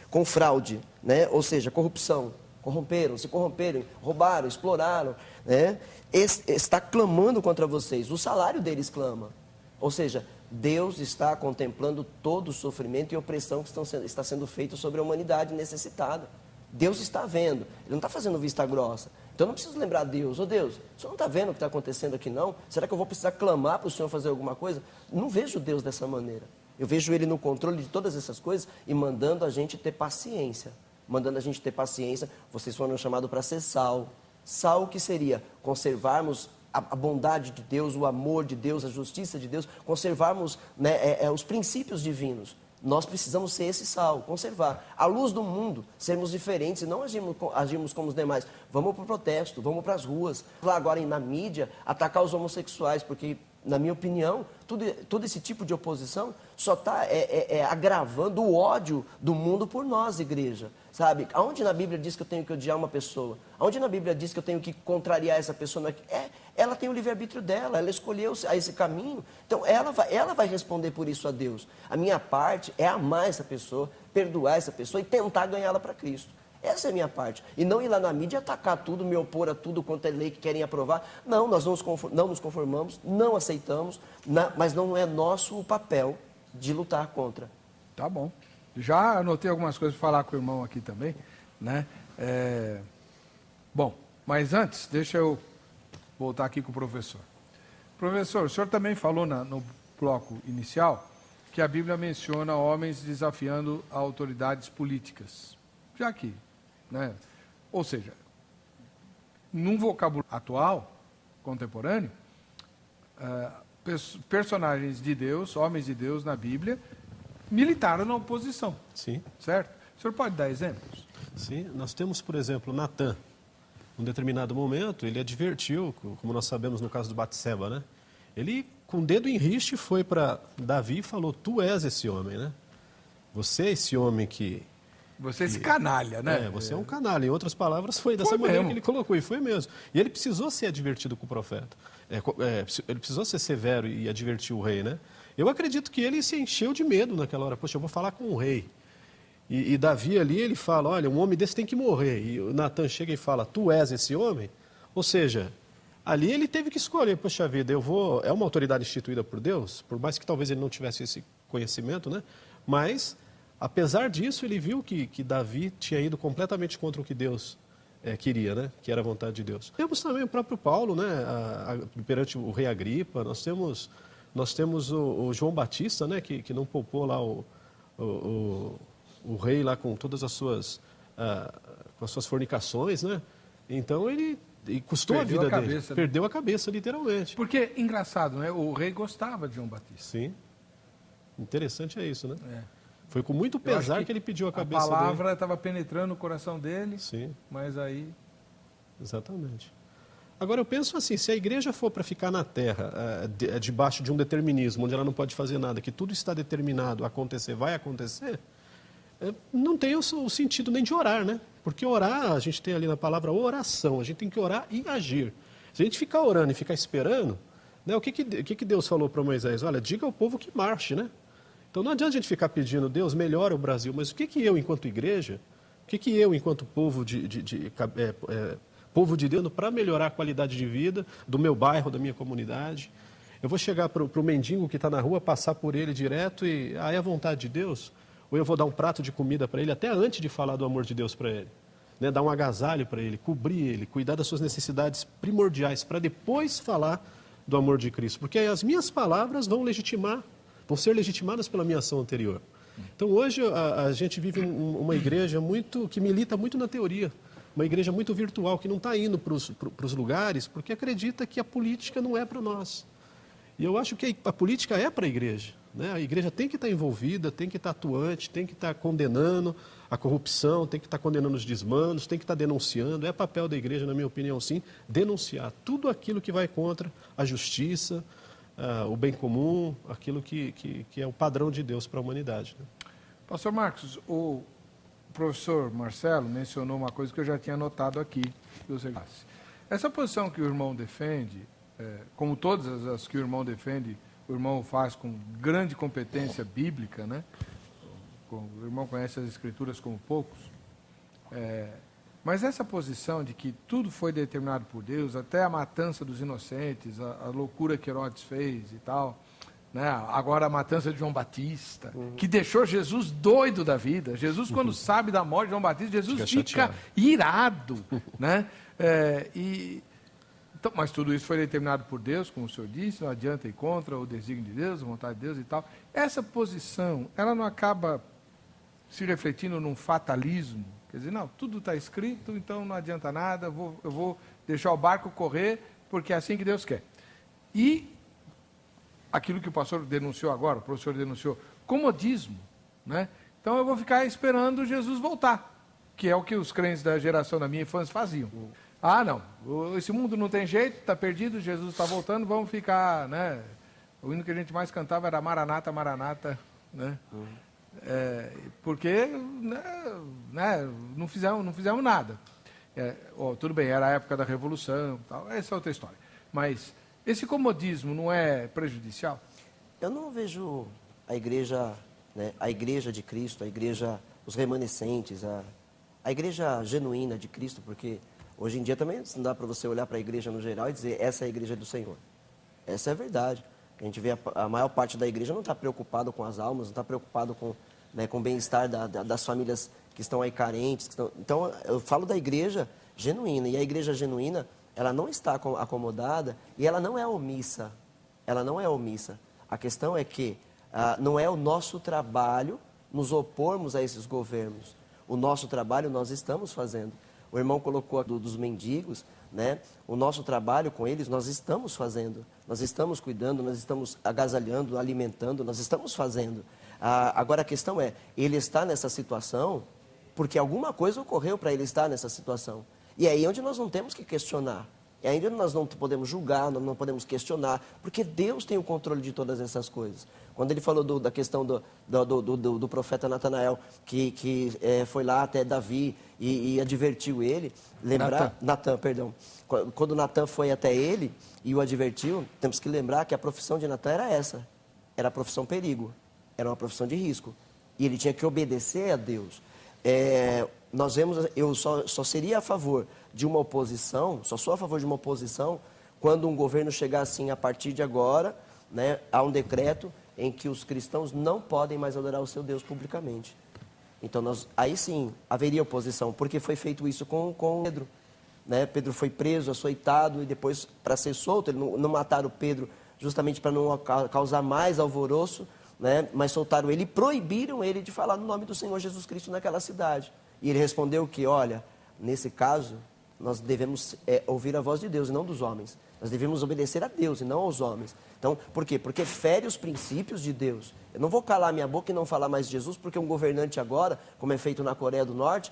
com fraude, né? Ou seja, corrupção, se corromperam, roubaram, exploraram, né? Está clamando contra vocês, o salário deles clama. Ou seja, Deus está contemplando todo o sofrimento e opressão que está sendo feito sobre a humanidade necessitada. Deus está vendo, Ele não está fazendo vista grossa. Então eu não preciso lembrar a Deus, Deus, o Senhor não está vendo o que está acontecendo aqui não? Será que eu vou precisar clamar para o Senhor fazer alguma coisa? Não vejo Deus dessa maneira. Eu vejo Ele no controle de todas essas coisas e mandando a gente ter paciência. Vocês foram chamados para ser sal. Sal que seria conservarmos a bondade de Deus, o amor de Deus, a justiça de Deus, conservarmos, né, os princípios divinos. Nós precisamos ser esse sal, conservar. À luz do mundo, sermos diferentes e não agirmos como os demais. Vamos para o protesto, vamos para as ruas. Lá agora na mídia, atacar os homossexuais, porque, na minha opinião, todo esse tipo de oposição só está agravando o ódio do mundo por nós, igreja. Sabe? Aonde na Bíblia diz que eu tenho que odiar uma pessoa? Aonde na Bíblia diz que eu tenho que contrariar essa pessoa? Ela tem o livre-arbítrio dela, ela escolheu esse caminho. Então, ela vai responder por isso a Deus. A minha parte é amar essa pessoa, perdoar essa pessoa e tentar ganhá-la para Cristo. Essa é a minha parte. E não ir lá na mídia atacar tudo, me opor a tudo quanto é lei que querem aprovar. Não, nós não nos conformamos, não aceitamos, mas não é nosso o papel de lutar contra. Tá bom. Já anotei algumas coisas para falar com o irmão aqui também, né? Bom, mas antes, deixa eu voltar aqui com o professor. Professor, o senhor também falou no bloco inicial que a Bíblia menciona homens desafiando autoridades políticas. Já aqui, né? Ou seja, num vocabulário atual, contemporâneo, personagens de Deus, homens de Deus na Bíblia, militaram na oposição. Sim. Certo? O senhor pode dar exemplos? Sim, nós temos, por exemplo, Natã. num determinado momento, ele advertiu, como nós sabemos no caso do Batseba, né? Ele, com o dedo em riste, foi para Davi e falou, tu és esse homem, né? Você é esse homem que... Você é esse canalha, né? Você é um canalha. Em outras palavras, foi dessa maneira que ele colocou, e foi mesmo. E ele precisou ser advertido com o profeta. Ele precisou ser severo e advertir o rei, né? Eu acredito que ele se encheu de medo naquela hora. Poxa, eu vou falar com o rei. E Davi ali, ele fala, olha, um homem desse tem que morrer. E o Natan chega e fala, tu és esse homem? Ou seja, ali ele teve que escolher, poxa vida, é uma autoridade instituída por Deus, por mais que talvez ele não tivesse esse conhecimento, né? Mas, apesar disso, ele viu que Davi tinha ido completamente contra o que Deus queria, né? Que era a vontade de Deus. Temos também o próprio Paulo, né? Perante o rei Agripa, nós temos o João Batista, né? Que não poupou lá o rei lá com todas as suas fornicações, né? Então ele custou a vida dele. Perdeu a cabeça, literalmente. Porque, engraçado, né? O rei gostava de João Batista. Sim. Interessante é isso, né? Foi com muito pesar que ele pediu a cabeça dele. A palavra estava penetrando o coração dele. Sim. Mas aí... Exatamente. Agora, eu penso assim, se a igreja for para ficar na terra, debaixo de um determinismo, onde ela não pode fazer nada, que tudo está determinado a acontecer, vai acontecer, não tem o sentido nem de orar, né? Porque orar, a gente tem ali na palavra oração, a gente tem que orar e agir. Se a gente ficar orando e ficar esperando, né, o que Deus falou para Moisés? Olha, diga ao povo que marche, né? Então não adianta a gente ficar pedindo, Deus, melhora o Brasil, mas o que eu, enquanto igreja, o que eu, enquanto povo povo de Deus, para melhorar a qualidade de vida do meu bairro, da minha comunidade? Eu vou chegar para o mendigo que está na rua, passar por ele direto e, é a vontade de Deus? Ou eu vou dar um prato de comida para ele, até antes de falar do amor de Deus para ele? Né? Dar um agasalho para ele, cobrir ele, cuidar das suas necessidades primordiais, para depois falar do amor de Cristo. Porque as minhas palavras vão ser legitimadas pela minha ação anterior. Então hoje a gente vive uma igreja que milita muito na teoria. Uma igreja muito virtual, que não está indo para os lugares, porque acredita que a política não é para nós. E eu acho que a política é para a igreja. Né? A igreja tem que estar envolvida, tem que estar atuante, tem que estar condenando a corrupção, tem que estar condenando os desmandos, tem que estar denunciando. É papel da igreja, na minha opinião, sim, denunciar tudo aquilo que vai contra a justiça, o bem comum, aquilo que é o padrão de Deus para a humanidade. Né? Pastor Marcos, o professor Marcelo mencionou uma coisa que eu já tinha notado aqui. Essa posição que o irmão defende, como todas as que o irmão defende, o irmão faz com grande competência bíblica, né? O irmão conhece as Escrituras como poucos. Mas essa posição de que tudo foi determinado por Deus, até a matança dos inocentes, a loucura que Herodes fez e tal, né? Agora a matança de João Batista, que deixou Jesus doido da vida. Jesus, quando sabe da morte de João Batista, Jesus fica irado. Né? Então, mas tudo isso foi determinado por Deus, como o senhor disse, não adianta ir contra o desígnio de Deus, a vontade de Deus e tal. Essa posição, ela não acaba se refletindo num fatalismo? Quer dizer, não, tudo está escrito, então não adianta nada, eu vou deixar o barco correr, porque é assim que Deus quer. E aquilo que o pastor denunciou agora, o professor denunciou, comodismo. Né? Então eu vou ficar esperando Jesus voltar, que é o que os crentes da geração da minha infância faziam. Ah, não, esse mundo não tem jeito, está perdido, Jesus está voltando, vamos ficar, né? O hino que a gente mais cantava era Maranata, Maranata, né? Porque não fizemos nada. Tudo bem, era a época da Revolução, tal, essa é outra história. Mas esse comodismo não é prejudicial? Eu não vejo a igreja, né, a igreja de Cristo, a igreja, os remanescentes, a igreja genuína de Cristo, porque hoje em dia também não dá para você olhar para a igreja no geral e dizer, essa é a igreja do Senhor. Essa é a verdade. A gente vê a maior parte da igreja não está preocupado com as almas, não está preocupado com o bem-estar das famílias que estão aí carentes. Então, eu falo da igreja genuína. E a igreja genuína, ela não está acomodada e ela não é omissa. Ela não é omissa. A questão é que não é o nosso trabalho nos opormos a esses governos. O nosso trabalho nós estamos fazendo. O irmão colocou dos mendigos, né? O nosso trabalho com eles nós estamos fazendo. Nós estamos cuidando, nós estamos agasalhando, alimentando, nós estamos fazendo. Agora a questão é, ele está nessa situação porque alguma coisa ocorreu para ele estar nessa situação. E é aí onde nós não temos que questionar. É aí onde nós não podemos julgar, nós não podemos questionar, porque Deus tem o controle de todas essas coisas. Quando ele falou da questão do profeta Natanael, que foi lá até Davi e advertiu ele, lembrar... Natan, perdão. Quando Natan foi até ele e o advertiu, temos que lembrar que a profissão de Natan era essa. Era a profissão perigo, era uma profissão de risco. E ele tinha que obedecer a Deus. Nós vemos, eu só seria a favor de uma oposição, só sou a favor de uma oposição quando um governo chegar assim, a partir de agora, né, há um decreto em que os cristãos não podem mais adorar o seu Deus publicamente. Então, aí sim, haveria oposição, porque foi feito isso com Pedro. Né? Pedro foi preso, açoitado, e depois, para ser solto, eles não mataram Pedro justamente para não causar mais alvoroço, né? Mas soltaram ele e proibiram ele de falar no nome do Senhor Jesus Cristo naquela cidade. E ele respondeu que, olha, nesse caso, nós devemos ouvir a voz de Deus e não dos homens. Nós devemos obedecer a Deus e não aos homens. Então, por quê? Porque fere os princípios de Deus. Eu não vou calar minha boca e não falar mais de Jesus, porque um governante agora, como é feito na Coreia do Norte,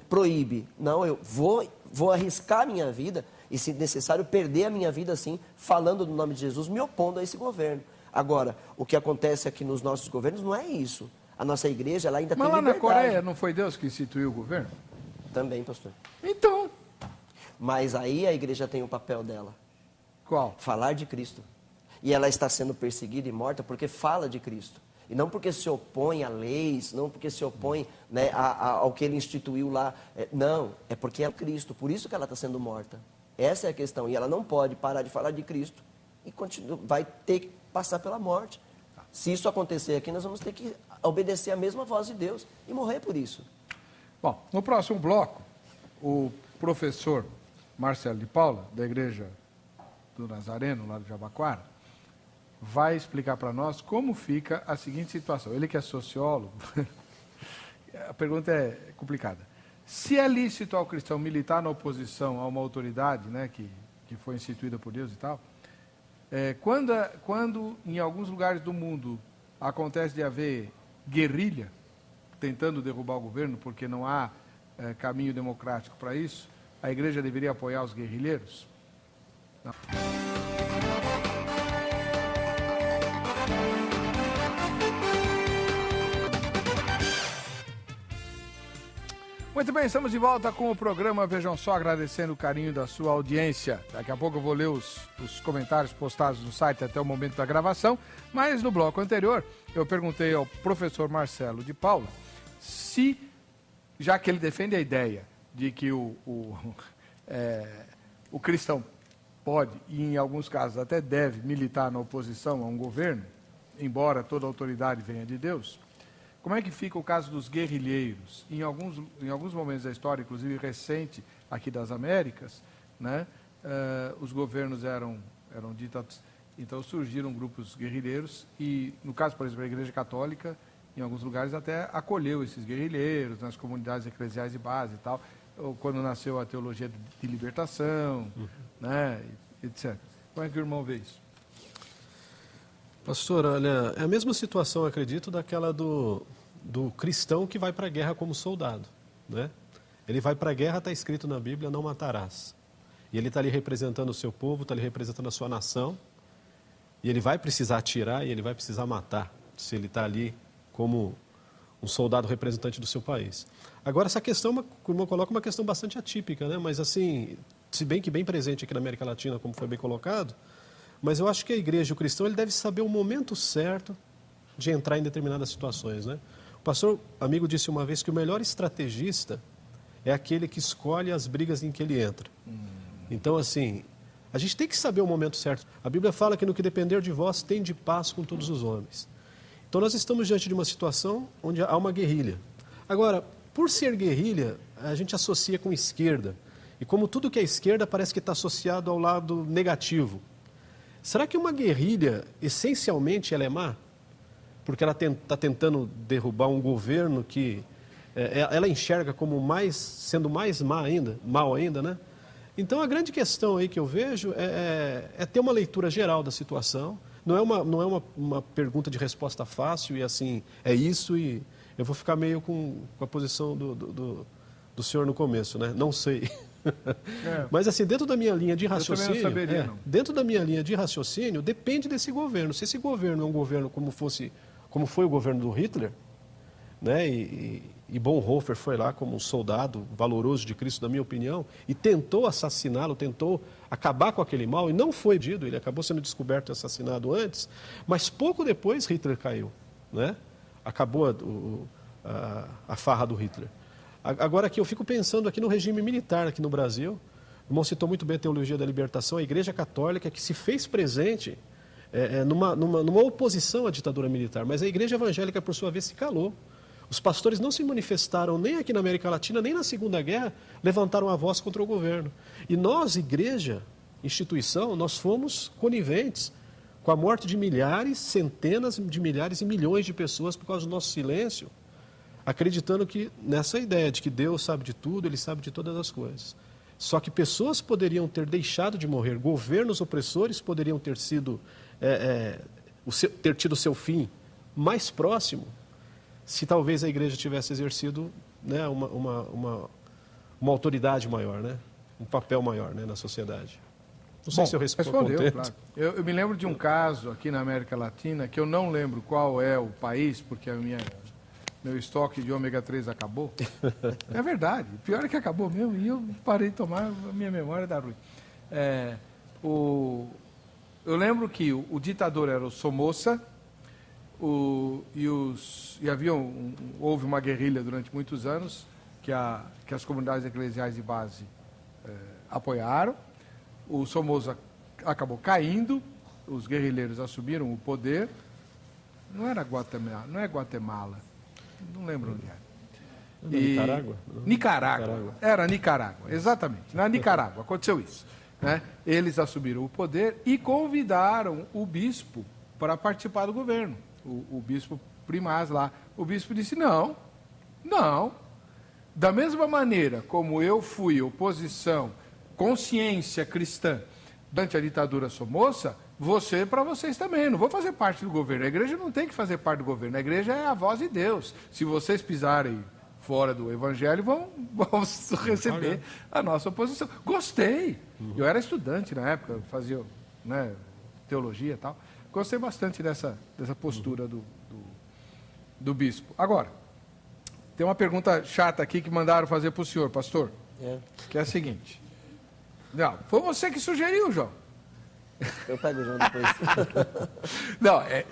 proíbe. Não, eu vou arriscar a minha vida e, se necessário, perder a minha vida assim, falando no nome de Jesus, me opondo a esse governo. Agora, o que acontece aqui nos nossos governos não é isso. A nossa igreja, ela ainda tem liberdade. Mas lá na Coreia não foi Deus que instituiu o governo? Também, pastor. Então. Mas aí a igreja tem o papel dela. Qual? Falar de Cristo. E ela está sendo perseguida e morta porque fala de Cristo. E não porque se opõe a leis, não porque se opõe, né, ao que ele instituiu lá. Não, é porque é Cristo. Por isso que ela está sendo morta. Essa é a questão. E ela não pode parar de falar de Cristo e vai ter que passar pela morte. Se isso acontecer aqui, nós vamos ter que obedecer a mesma voz de Deus e morrer por isso. Bom, no próximo bloco, o professor Marcelo de Paula, da Igreja do Nazareno, lá do Jabaquara, vai explicar para nós como fica a seguinte situação. Ele que é sociólogo, a pergunta é complicada. Se é lícito ao cristão militar na oposição a uma autoridade, né, que foi instituída por Deus e tal, quando em alguns lugares do mundo acontece de haver guerrilha tentando derrubar o governo, porque não há caminho democrático para isso, a igreja deveria apoiar os guerrilheiros? Não. Muito bem, estamos de volta com o programa Vejam Só, agradecendo o carinho da sua audiência. Daqui a pouco eu vou ler os comentários postados no site até o momento da gravação, mas no bloco anterior eu perguntei ao professor Marcelo de Paula se, já que ele defende a ideia de que o cristão pode, e em alguns casos até deve, militar na oposição a um governo, embora toda autoridade venha de Deus, como é que fica o caso dos guerrilheiros? Em alguns momentos da história, inclusive recente aqui das Américas, né, os governos eram ditados, então surgiram grupos guerrilheiros e, no caso, por exemplo, a Igreja Católica, em alguns lugares até acolheu esses guerrilheiros nas comunidades eclesiais de base e tal, quando nasceu a teologia de libertação, né, etc. Como é que o irmão vê isso? Pastor, olha, é a mesma situação, acredito, daquela do cristão que vai para a guerra como soldado, né? Ele vai para a guerra, está escrito na Bíblia, não matarás. E ele está ali representando o seu povo, está ali representando a sua nação, e ele vai precisar atirar e ele vai precisar matar, se ele está ali como um soldado representante do seu país. Agora, essa questão, o irmão coloca uma questão bastante atípica, né? Mas assim, se bem que bem presente aqui na América Latina, como foi bem colocado, mas eu acho que a igreja, o cristão, ele deve saber o momento certo de entrar em determinadas situações, né? O pastor amigo disse uma vez que o melhor estrategista é aquele que escolhe as brigas em que ele entra. Então, assim, a gente tem que saber o momento certo. A Bíblia fala que no que depender de vós, tende paz com todos os homens. Então, nós estamos diante de uma situação onde há uma guerrilha. Agora, por ser guerrilha, a gente associa com esquerda. E como tudo que é esquerda parece que está associado ao lado negativo. Será que uma guerrilha, essencialmente, ela é má? Porque ela está tentando derrubar um governo que ela enxerga como sendo mais mal ainda, né? Então, a grande questão aí que eu vejo é ter uma leitura geral da situação. Não é uma pergunta de resposta fácil e assim, é isso e eu vou ficar meio com a posição do senhor no começo, né? Não sei. Mas assim, dentro da minha linha de raciocínio, não saberia, não. dentro da minha linha de raciocínio, depende desse governo. Se esse governo é um governo como foi o governo do Hitler, né? E Bonhoeffer foi lá como um soldado valoroso de Cristo, na minha opinião, e tentou assassiná-lo, tentou acabar com aquele mal, e não foi dito, ele acabou sendo descoberto e assassinado antes, mas pouco depois Hitler caiu, né? Acabou a farra do Hitler. Agora aqui eu fico pensando aqui no regime militar aqui no Brasil. O irmão citou muito bem a teologia da libertação, a Igreja Católica que se fez presente numa oposição à ditadura militar, mas a Igreja Evangélica, por sua vez, se calou. Os pastores não se manifestaram nem aqui na América Latina, nem na Segunda Guerra, levantaram a voz contra o governo. E nós, igreja, instituição, nós fomos coniventes com a morte de milhares, centenas de milhares e milhões de pessoas por causa do nosso silêncio, acreditando que nessa ideia de que Deus sabe de tudo, Ele sabe de todas as coisas. Só que pessoas poderiam ter deixado de morrer, governos opressores poderiam ter ter tido seu fim mais próximo, se talvez a igreja tivesse exercido, né, uma autoridade maior, né, um papel maior, né, na sociedade. Não sei se eu respondeu, claro. Eu me lembro de um caso aqui na América Latina, que eu não lembro qual é o país, porque meu estoque de ômega 3 acabou. É verdade. O pior é que acabou mesmo e eu parei de tomar, a minha memória dá ruim. Eu lembro que o ditador era o Somoza, houve uma guerrilha durante muitos anos que as comunidades eclesiais de base apoiaram. O Somoza acabou caindo, os guerrilheiros assumiram o poder. Não é Guatemala. Não lembro onde era. Nicarágua? Nicarágua. Era Nicarágua, exatamente. Na Nicarágua aconteceu isso, né? Eles assumiram o poder e convidaram o bispo para participar do governo. O bispo primaz lá. O bispo disse, não. Da mesma maneira como eu fui oposição, consciência cristã, durante a ditadura Somoza, para vocês também, não vou fazer parte do governo. A igreja não tem que fazer parte do governo, a igreja é a voz de Deus. Se vocês pisarem fora do evangelho, vão receber a nossa oposição. Gostei. Eu era estudante na época, fazia, né, teologia e tal. Gostei bastante dessa postura do bispo. Agora, tem uma pergunta chata aqui que mandaram fazer para o senhor, pastor, que é a seguinte. Não, foi você que sugeriu, João. Eu pego o João depois. Não, é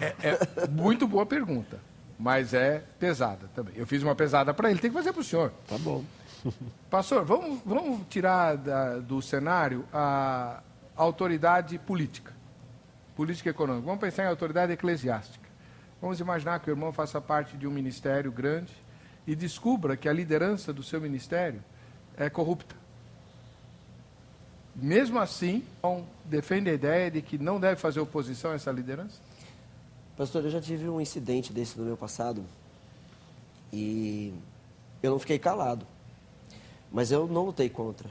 muito boa pergunta, mas é pesada também. Eu fiz uma pesada para ele, tem que fazer para o senhor. Tá bom. Pastor, vamos tirar do cenário a autoridade política econômica. Vamos pensar em autoridade eclesiástica. Vamos imaginar que o irmão faça parte de um ministério grande e descubra que a liderança do seu ministério é corrupta. Mesmo assim, defende a ideia de que não deve fazer oposição a essa liderança? Pastor, eu já tive um incidente desse no meu passado e eu não fiquei calado, mas eu não lutei contra,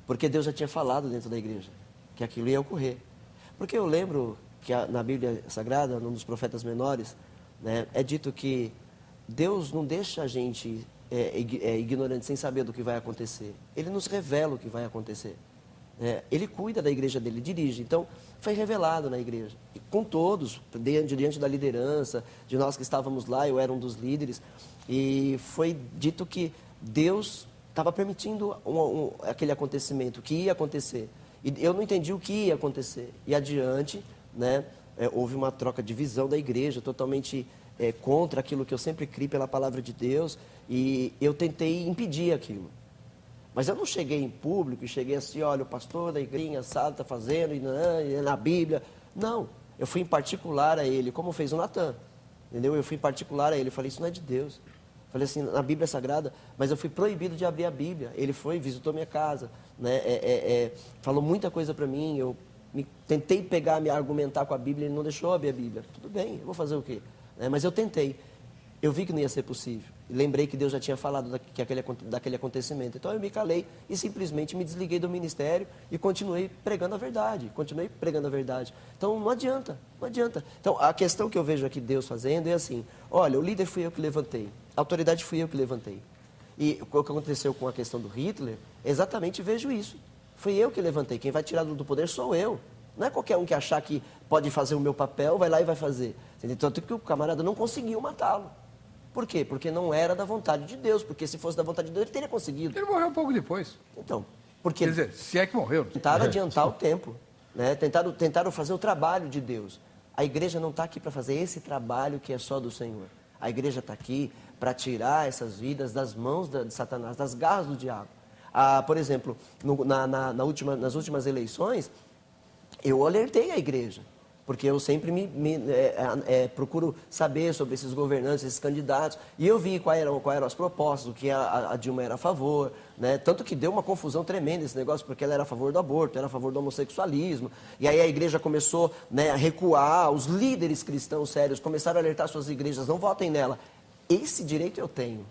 porque Deus já tinha falado dentro da igreja que aquilo ia ocorrer. Porque eu lembro que na Bíblia Sagrada, num dos profetas menores, né, é dito que Deus não deixa a gente ignorante, sem saber do que vai acontecer. Ele nos revela o que vai acontecer. Ele cuida da igreja dele, dirige. Então, foi revelado na igreja. E com todos, diante da liderança, de nós que estávamos lá, eu era um dos líderes. E foi dito que Deus estava permitindo aquele acontecimento, que ia acontecer. E eu não entendi o que ia acontecer. E adiante, né, houve uma troca de visão da igreja, totalmente contra aquilo que eu sempre criei pela palavra de Deus. E eu tentei impedir aquilo. Mas eu não cheguei em público e cheguei assim, olha, o pastor da igreja está fazendo, e na Bíblia. Não, eu fui em particular a ele, como fez o Natan, entendeu? Eu fui em particular a ele, falei, isso não é de Deus. Falei assim, na Bíblia Sagrada, mas eu fui proibido de abrir a Bíblia. Ele foi, visitou minha casa, né? Falou muita coisa para mim, eu tentei me argumentar com a Bíblia, ele não deixou abrir a Bíblia. Tudo bem, eu vou fazer o quê? Mas eu tentei. Eu vi que não ia ser possível. Lembrei que Deus já tinha falado daquele acontecimento. Então eu me calei e simplesmente me desliguei do ministério e continuei pregando a verdade. Então não adianta. Então a questão que eu vejo aqui Deus fazendo é assim, olha, o líder fui eu que levantei, a autoridade fui eu que levantei. E o que aconteceu com a questão do Hitler, exatamente vejo isso. Fui eu que levantei. Quem vai tirar do poder sou eu. Não é qualquer um que achar que pode fazer o meu papel, vai lá e vai fazer. Tanto que o camarada não conseguiu matá-lo. Por quê? Porque não era da vontade de Deus. Porque se fosse da vontade de Deus, ele teria conseguido. Ele morreu um pouco depois. Então, porque... Quer dizer, se é que morreu. Tentaram adiantar o tempo. Né? Tentaram fazer o trabalho de Deus. A igreja não está aqui para fazer esse trabalho que é só do Senhor. A igreja está aqui para tirar essas vidas das mãos de Satanás, das garras do diabo. Por exemplo, nas últimas eleições, eu alertei a igreja, porque eu sempre procuro saber sobre esses governantes, esses candidatos, e eu vi quais eram as propostas, o que a Dilma era a favor, né? Tanto que deu uma confusão tremenda esse negócio, porque ela era a favor do aborto, era a favor do homossexualismo, e aí a igreja começou, né, a recuar, os líderes cristãos sérios começaram a alertar suas igrejas, não votem nela. Esse direito eu tenho.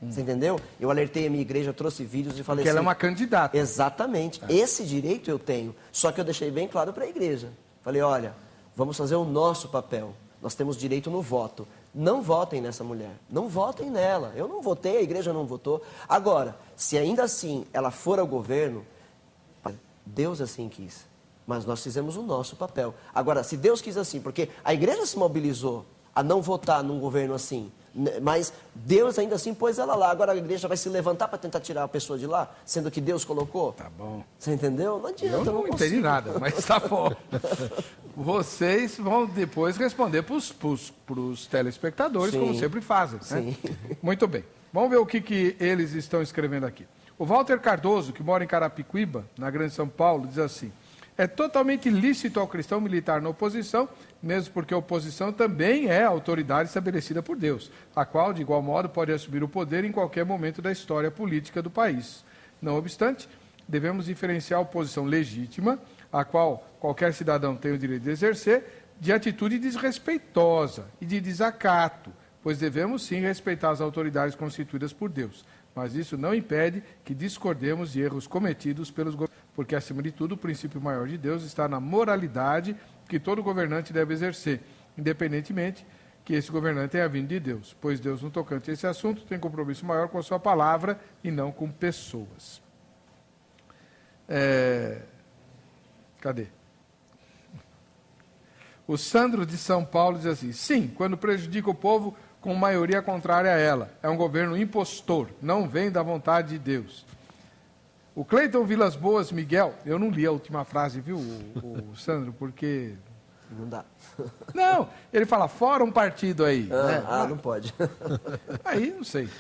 Você entendeu? Eu alertei a minha igreja, trouxe vídeos e falei Porque assim... ela é uma candidata. Exatamente. Esse direito eu tenho. Só que eu deixei bem claro para a igreja. Falei, olha, vamos fazer o nosso papel. Nós temos direito no voto. Não votem nessa mulher. Não votem nela. Eu não votei, a igreja não votou. Agora, se ainda assim ela for ao governo, Deus assim quis. Mas nós fizemos o nosso papel. Agora, se Deus quis assim, porque a igreja se mobilizou a não votar num governo assim, mas Deus ainda assim pôs ela lá. Agora a igreja vai se levantar para tentar tirar a pessoa de lá, sendo que Deus colocou? Tá bom. Você entendeu? Não adianta, eu não entendi nada, mas tá bom. Vocês vão depois responder para os telespectadores, Sim. como sempre fazem. Né? Sim. Muito bem. Vamos ver o que eles estão escrevendo aqui. O Walter Cardoso, que mora em Carapicuíba, na Grande São Paulo, diz assim: é totalmente lícito ao cristão militar na oposição, mesmo porque a oposição também é a autoridade estabelecida por Deus, a qual, de igual modo, pode assumir o poder em qualquer momento da história política do país. Não obstante, devemos diferenciar a oposição legítima, a qual qualquer cidadão tem o direito de exercer, de atitude desrespeitosa e de desacato, pois devemos sim respeitar as autoridades constituídas por Deus. Mas isso não impede que discordemos de erros cometidos pelos governantes, porque, acima de tudo, o princípio maior de Deus está na moralidade que todo governante deve exercer, independentemente que esse governante tenha vindo de Deus, pois Deus, no tocante a esse assunto, tem compromisso maior com a sua palavra e não com pessoas. Cadê? O Sandro de São Paulo diz assim: sim, quando prejudica o povo com maioria contrária a ela. É um governo impostor, não vem da vontade de Deus. O Cleiton Vilas Boas Miguel, eu não li a última frase, viu, o Sandro, porque... Não dá. Não, ele fala, fora um partido aí. Né? Não pode. Aí, não sei.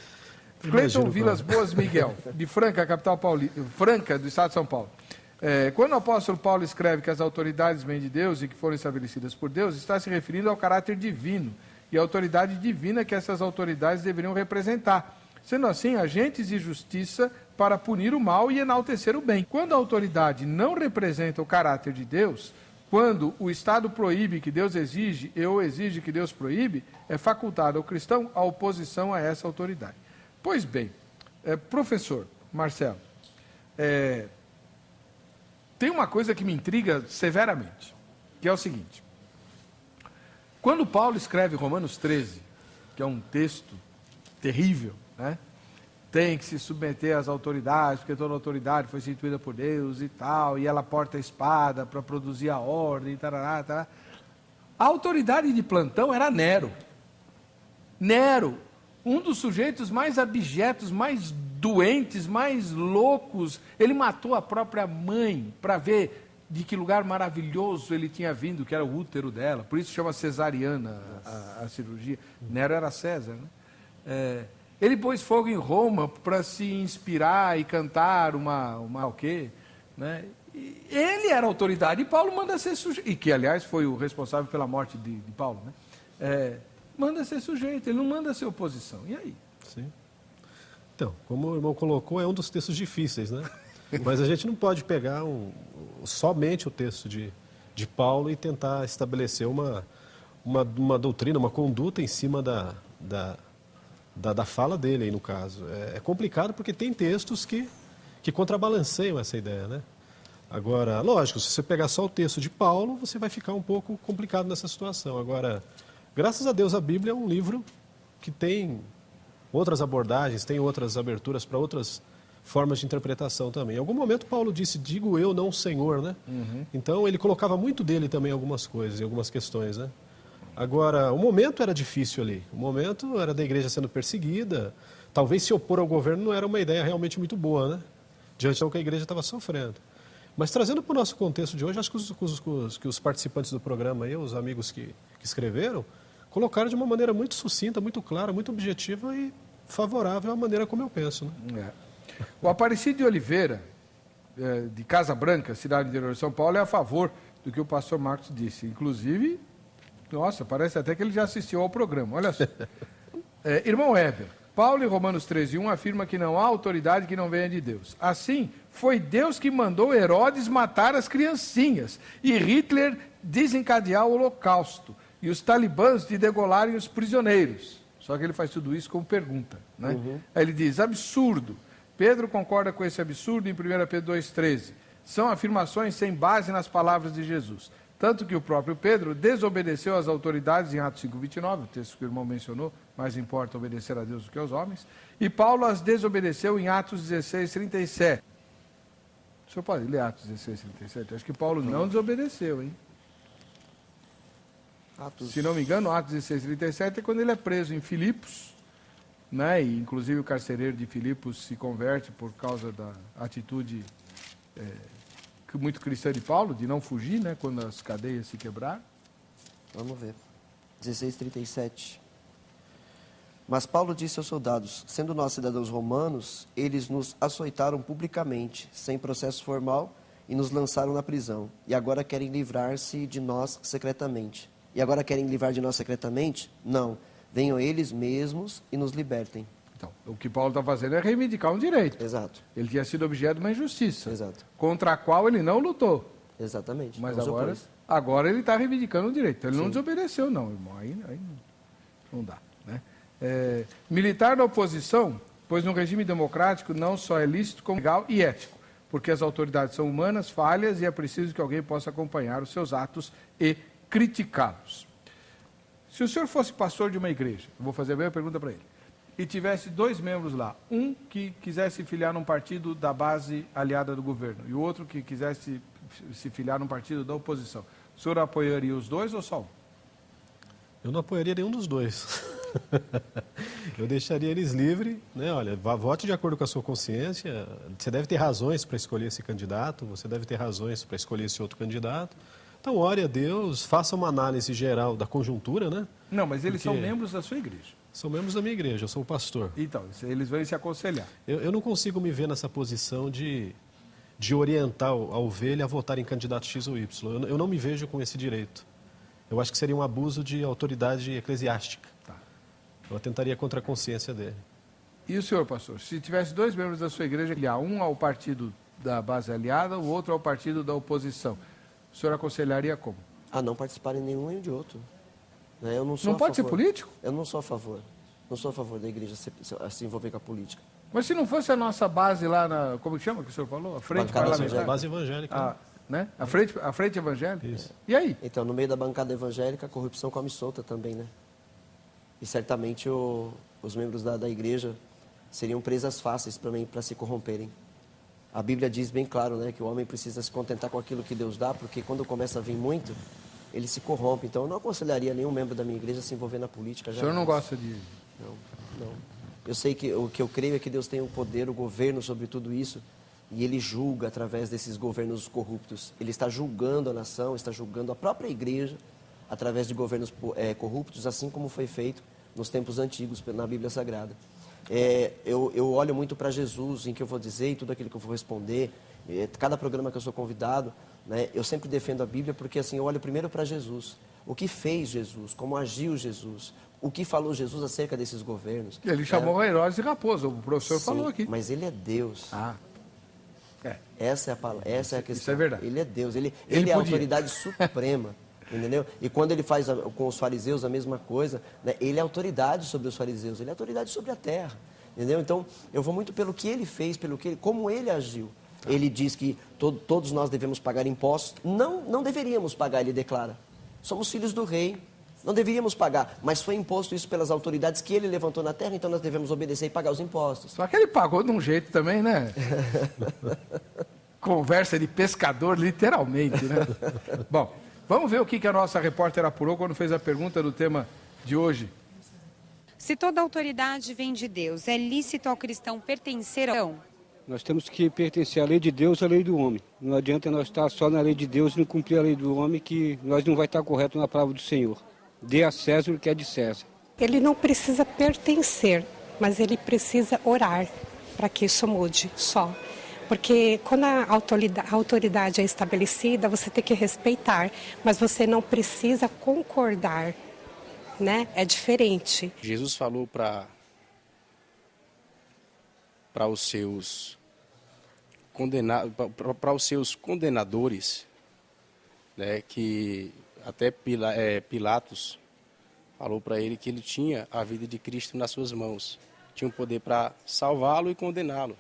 Cleiton Vilas Boas Miguel, de Franca, capital paulista, Franca, do estado de São Paulo. Quando o apóstolo Paulo escreve que as autoridades vêm de Deus e que foram estabelecidas por Deus, está se referindo ao caráter divino e à autoridade divina que essas autoridades deveriam representar. Sendo assim, agentes de justiça para punir o mal e enaltecer o bem. Quando a autoridade não representa o caráter de Deus, quando o Estado proíbe que Deus exige ou exige que Deus proíbe, é facultado ao cristão a oposição a essa autoridade. Pois bem, professor Marcelo, tem uma coisa que me intriga severamente, que é o seguinte. Quando Paulo escreve Romanos 13, que é um texto terrível, né? Tem que se submeter às autoridades, porque toda autoridade foi instituída por Deus e tal, e ela porta a espada para produzir a ordem, tarará, tarará. A autoridade de plantão era Nero. Nero, um dos sujeitos mais abjetos, mais doentes, mais loucos. Ele matou a própria mãe para ver de que lugar maravilhoso ele tinha vindo, que era o útero dela. Por isso chama cesariana a cirurgia. Nero era César, né? Ele pôs fogo em Roma para se inspirar e cantar o quê? Né? E ele era autoridade e Paulo manda ser sujeito. E que, aliás, foi o responsável pela morte de Paulo. Né? Manda ser sujeito, ele não manda ser oposição. E aí? Sim. Então, como o irmão colocou, é um dos textos difíceis, né? Mas a gente não pode pegar somente o texto de Paulo e tentar estabelecer uma doutrina, uma conduta em cima da fala dele, aí, no caso. É complicado porque tem textos que contrabalanceiam essa ideia, né? Agora, lógico, se você pegar só o texto de Paulo, você vai ficar um pouco complicado nessa situação. Agora, graças a Deus, a Bíblia é um livro que tem outras abordagens, tem outras aberturas para outras formas de interpretação também. Em algum momento Paulo disse, digo eu, não o Senhor, né? Então ele colocava muito dele também em algumas coisas, em algumas questões, né? Agora, o momento era difícil ali, o momento era da igreja sendo perseguida, talvez se opor ao governo não era uma ideia realmente muito boa, né? Diante do que a igreja estava sofrendo. Mas trazendo para o nosso contexto de hoje, acho que os participantes do programa, aí, os amigos que escreveram, colocaram de uma maneira muito sucinta, muito clara, muito objetiva e favorável à maneira como eu penso, né? O Aparecido de Oliveira, de Casa Branca, cidade do interior de São Paulo, é a favor do que o pastor Marcos disse. Inclusive, nossa, parece até que ele já assistiu ao programa. Olha só. Irmão Heber, Paulo em Romanos 13:1 afirma que não há autoridade que não venha de Deus. Assim, foi Deus que mandou Herodes matar as criancinhas e Hitler desencadear o Holocausto e os talibãs de degolarem os prisioneiros. Só que ele faz tudo isso como pergunta, né? Aí ele diz, absurdo. Pedro concorda com esse absurdo em 1 Pedro 2,13. São afirmações sem base nas palavras de Jesus. Tanto que o próprio Pedro desobedeceu às autoridades em Atos 5,29, o texto que o irmão mencionou, mais importa obedecer a Deus do que aos homens. E Paulo as desobedeceu em Atos 16,37. O senhor pode ler Atos 16,37? Acho que Paulo não desobedeceu, hein? Se não me engano, Atos 16,37 é quando ele é preso em Filipos, né? E inclusive o carcereiro de Filipos se converte por causa da atitude muito cristã de Paulo, de não fugir, né? Quando as cadeias se quebraram. Vamos ver. 16:37. Mas Paulo disse aos soldados, sendo nós cidadãos romanos, eles nos açoitaram publicamente, sem processo formal, e nos lançaram na prisão. E agora querem livrar-se de nós secretamente. E agora querem livrar de nós secretamente? Não. Venham eles mesmos e nos libertem. Então, o que Paulo está fazendo é reivindicar um direito. Exato. Ele tinha sido objeto de uma injustiça. Exato. Contra a qual ele não lutou. Exatamente. Mas não se opôs. agora ele está reivindicando o direito. Ele não Sim. desobedeceu, não, irmão. Aí não dá, né? Militar da oposição, pois no regime democrático não só é lícito, como legal e ético, porque as autoridades são humanas, falhas, e é preciso que alguém possa acompanhar os seus atos e criticá-los. Se o senhor fosse pastor de uma igreja, eu vou fazer a mesma pergunta para ele, e tivesse 2 membros lá, um que quisesse filiar num partido da base aliada do governo e o outro que quisesse se filiar num partido da oposição, o senhor apoiaria os dois ou só um? Eu não apoiaria nenhum dos dois. Eu deixaria eles livres, né? Olha, vote de acordo com a sua consciência. Você deve ter razões para escolher esse candidato, você deve ter razões para escolher esse outro candidato. Então, ore a Deus, faça uma análise geral da conjuntura, né? Não, mas eles são membros da sua igreja. São membros da minha igreja, eu sou o pastor. Então, eles vão se aconselhar. Eu não consigo me ver nessa posição de orientar a ovelha a votar em candidato X ou Y. Eu não me vejo com esse direito. Eu acho que seria um abuso de autoridade eclesiástica. Tá. Eu atentaria contra a consciência dele. E o senhor, pastor, se tivesse 2 membros da sua igreja, um ao partido da base aliada, o outro ao partido da oposição, o senhor aconselharia como? Não participarem nenhum nem de outro. Eu não sou Não a pode ser favor. político? Eu não sou a favor. Não sou a favor da igreja se envolver com a política. Mas se não fosse a nossa base lá na... Como que chama que o senhor falou? A frente Bancada parlamentar? Base evangélica. Né? A frente evangélica? Isso. E aí? Então, no meio da bancada evangélica, a corrupção come solta também, né? E certamente os membros da igreja seriam presas fáceis para se corromperem. A Bíblia diz bem claro, né, que o homem precisa se contentar com aquilo que Deus dá, porque quando começa a vir muito, ele se corrompe. Então, eu não aconselharia nenhum membro da minha igreja a se envolver na política. O senhor não gosta de... Não. Eu sei que o que eu creio é que Deus tem o poder, o governo sobre tudo isso, e Ele julga através desses governos corruptos. Ele está julgando a nação, está julgando a própria igreja através de governos corruptos, assim como foi feito nos tempos antigos na Bíblia Sagrada. Eu olho muito para Jesus, em que eu vou dizer e tudo aquilo que eu vou responder. Cada programa que eu sou convidado, né, eu sempre defendo a Bíblia, porque assim, eu olho primeiro para Jesus. O que fez Jesus, como agiu Jesus, o que falou Jesus acerca desses governos. Ele chamou Herodes de raposa, o professor falou aqui. Mas ele é Deus. Essa é a palavra, essa é a questão. Isso é verdade. Ele é Deus, ele é a autoridade suprema, entendeu? E quando ele faz com os fariseus a mesma coisa, né, ele é autoridade sobre os fariseus, ele é autoridade sobre a terra, entendeu? Então, eu vou muito pelo que ele fez, como ele agiu. Ele diz que todos nós devemos pagar impostos. Não deveríamos pagar, ele declara. Somos filhos do rei, Não deveríamos pagar, mas foi imposto isso pelas autoridades que ele levantou na terra, então nós devemos obedecer e pagar os impostos. Só que ele pagou de um jeito também, né? Conversa de pescador, literalmente, né? Bom, vamos ver o que a nossa repórter apurou quando fez a pergunta do tema de hoje. Se toda autoridade vem de Deus, é lícito ao cristão pertencer ao... Nós temos que pertencer à lei de Deus e à lei do homem. Não adianta nós estar só na lei de Deus e não cumprir a lei do homem, que nós não vai estar correto na palavra do Senhor. Dê a César o que é de César. Ele não precisa pertencer, mas ele precisa orar para que isso mude só. Porque quando a autoridade é estabelecida, você tem que respeitar, mas você não precisa concordar, né? É diferente. Jesus falou para os seus condenadores, né, que até Pilatos falou para ele que ele tinha a vida de Cristo nas suas mãos, tinha o poder para salvá-lo e condená-lo.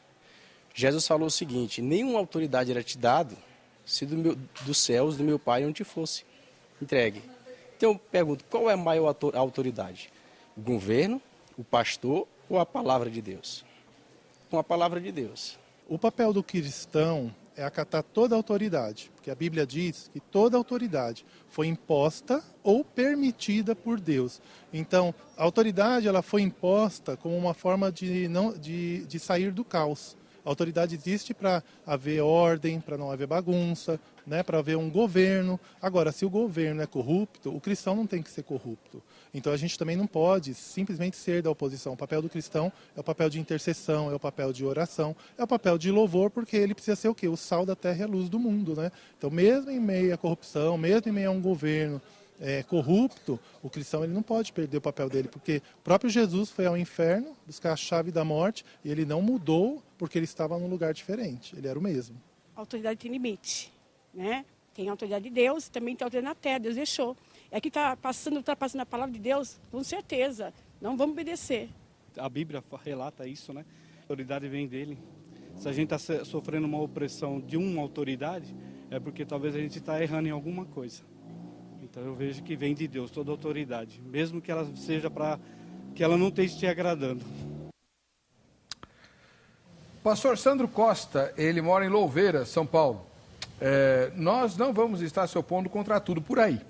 Jesus falou o seguinte: nenhuma autoridade era te dado se dos céus do meu Pai não te fosse entregue. Então eu pergunto, qual é a maior autoridade? O governo, o pastor ou a palavra de Deus? Com a palavra de Deus. O papel do cristão é acatar toda a autoridade, porque a Bíblia diz que toda autoridade foi imposta ou permitida por Deus. Então, a autoridade ela foi imposta como uma forma de sair do caos. A autoridade existe para haver ordem, para não haver bagunça, né, para haver um governo. Agora, se o governo é corrupto, o cristão não tem que ser corrupto. Então a gente também não pode simplesmente ser da oposição. O papel do cristão é o papel de intercessão, é o papel de oração, é o papel de louvor, porque ele precisa ser o quê? O sal da terra e a luz do mundo, né? Então, mesmo em meio à corrupção, mesmo em meio a um governo corrupto, o cristão ele não pode perder o papel dele, porque o próprio Jesus foi ao inferno buscar a chave da morte e ele não mudou porque ele estava num lugar diferente, ele era o mesmo. A autoridade tem limite, né? Tem a autoridade de Deus, também tem a autoridade na terra, Deus deixou. É que está passando a palavra de Deus, com certeza, não vamos obedecer. A Bíblia relata isso, né? A autoridade vem dele. Se a gente está sofrendo uma opressão de uma autoridade, é porque talvez a gente está errando em alguma coisa. Então eu vejo que vem de Deus toda a autoridade, mesmo que ela seja para que ela não esteja te agradando. Pastor Sandro Costa, ele mora em Louveira, São Paulo. Nós não vamos estar se opondo contra tudo por aí.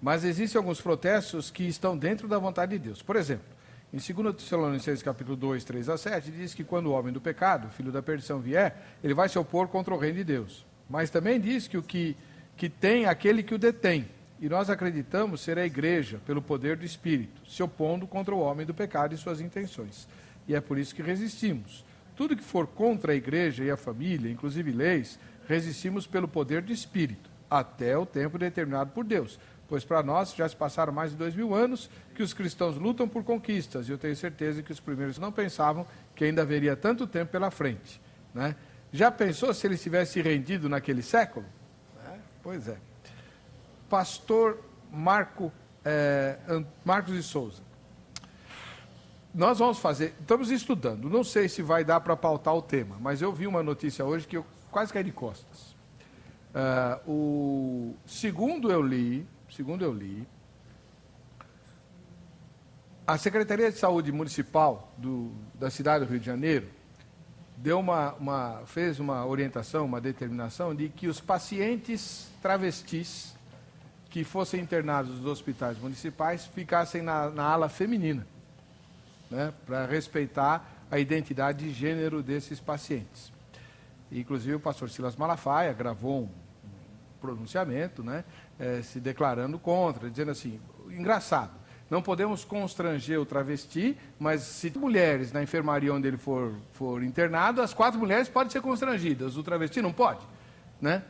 Mas existem alguns protestos que estão dentro da vontade de Deus. Por exemplo, em 2 Tessalonicenses capítulo 2, 3 a 7, diz que quando o homem do pecado, filho da perdição, vier, ele vai se opor contra o reino de Deus. Mas também diz que o que tem aquele que o detém. E nós acreditamos ser a igreja, pelo poder do Espírito, se opondo contra o homem do pecado e suas intenções. E é por isso que resistimos. Tudo que for contra a igreja e a família, inclusive leis, resistimos pelo poder do Espírito, até o tempo determinado por Deus. Pois para nós já se passaram mais de 2000 anos que os cristãos lutam por conquistas, e eu tenho certeza que os primeiros não pensavam que ainda haveria tanto tempo pela frente, né? Já pensou se ele tivesse rendido naquele século? Pois é. Pastor Marcos de Souza. Nós vamos estamos estudando, não sei se vai dar para pautar o tema, mas eu vi uma notícia hoje que eu quase caí de costas. Segundo eu li, a Secretaria de Saúde Municipal da cidade do Rio de Janeiro fez uma orientação, uma determinação de que os pacientes travestis que fossem internados nos hospitais municipais ficassem na ala feminina, né, para respeitar a identidade de gênero desses pacientes. Inclusive o pastor Silas Malafaia gravou um pronunciamento, né, se declarando contra, dizendo assim, engraçado, não podemos constranger o travesti, mas se mulheres na enfermaria onde ele for internado, as 4 mulheres podem ser constrangidas, o travesti não pode, né?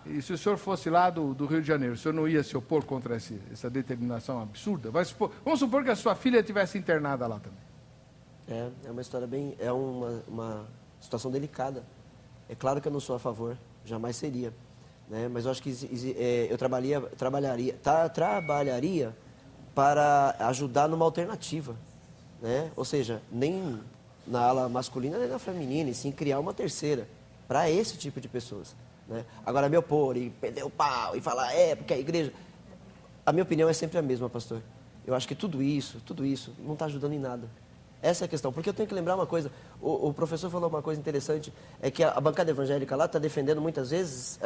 E se o senhor fosse lá do Rio de Janeiro, o senhor não ia se opor contra essa determinação absurda? Vamos supor que a sua filha estivesse internada lá também. É uma história é uma situação delicada. É claro que eu não sou a favor, jamais seria. Né? Mas eu acho que eu trabalharia para ajudar numa alternativa. Né? Ou seja, nem na ala masculina nem na feminina, e sim criar uma terceira para esse tipo de pessoas. né? Agora, me opor e perder o pau e falar, porque a igreja... A minha opinião é sempre a mesma, pastor. Eu acho que tudo isso não está ajudando em nada. Essa é a questão. Porque eu tenho que lembrar uma coisa. O professor falou uma coisa interessante, é que a bancada evangélica lá está defendendo muitas vezes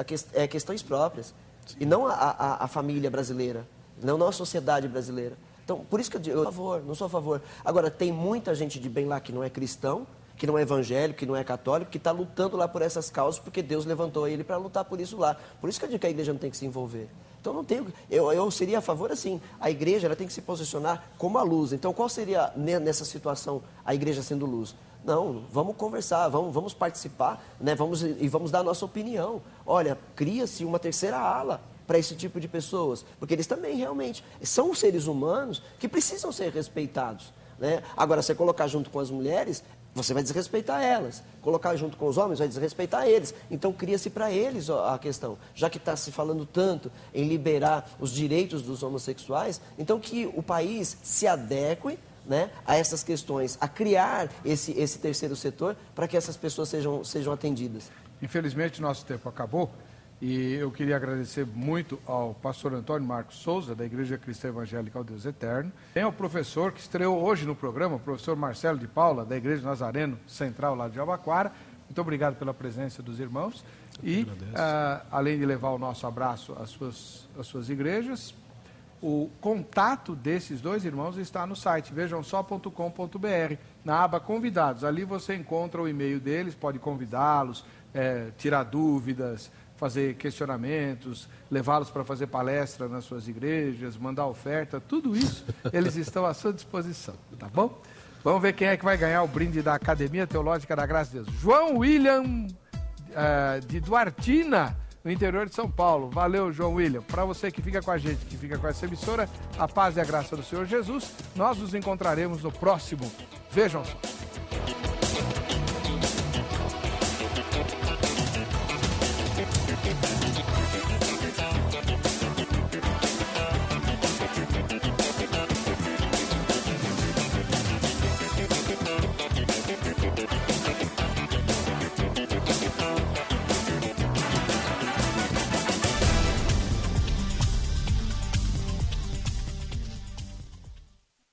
questões próprias. Sim. E não a família brasileira, não a sociedade brasileira. Então, por isso que eu digo, não sou a favor. Agora, tem muita gente de bem lá que não é cristão, que não é evangélico, que não é católico, que está lutando lá por essas causas, porque Deus levantou ele para lutar por isso lá. Por isso que eu digo que a igreja não tem que se envolver. Então, não tenho, eu seria a favor, assim, a igreja ela tem que se posicionar como a luz. Então, qual seria, nessa situação, a igreja sendo luz? Não, vamos conversar, vamos participar, né? Vamos dar a nossa opinião. Olha, cria-se uma terceira ala para esse tipo de pessoas, porque eles também realmente são seres humanos que precisam ser respeitados, né? Agora, você colocar junto com as mulheres, você vai desrespeitar elas. Colocar junto com os homens, vai desrespeitar eles. Então, cria-se para eles a questão. Já que está se falando tanto em liberar os direitos dos homossexuais, então que o país se adeque, né, a essas questões, a criar esse terceiro setor para que essas pessoas sejam atendidas. Infelizmente, nosso tempo acabou. E eu queria agradecer muito ao pastor Antônio Marcos Souza, da Igreja Cristã Evangélica ao Deus Eterno. Tem o professor que estreou hoje no programa, o professor Marcelo de Paula, da Igreja Nazareno Central, lá de Jabaquara. Muito obrigado pela presença dos irmãos. E, além de levar o nosso abraço às suas igrejas, o contato desses dois irmãos está no site vejamsó.com.br, na aba Convidados. Ali você encontra o e-mail deles, pode convidá-los, tirar dúvidas, fazer questionamentos, levá-los para fazer palestra nas suas igrejas, mandar oferta, tudo isso eles estão à sua disposição, tá bom? Vamos ver quem é que vai ganhar o brinde da Academia Teológica da Graça de Deus. João William, de Duartina, no interior de São Paulo. Valeu, João William. Para você que fica com a gente, que fica com essa emissora, a paz e a graça do Senhor Jesus. Nós nos encontraremos no próximo Vejam Só.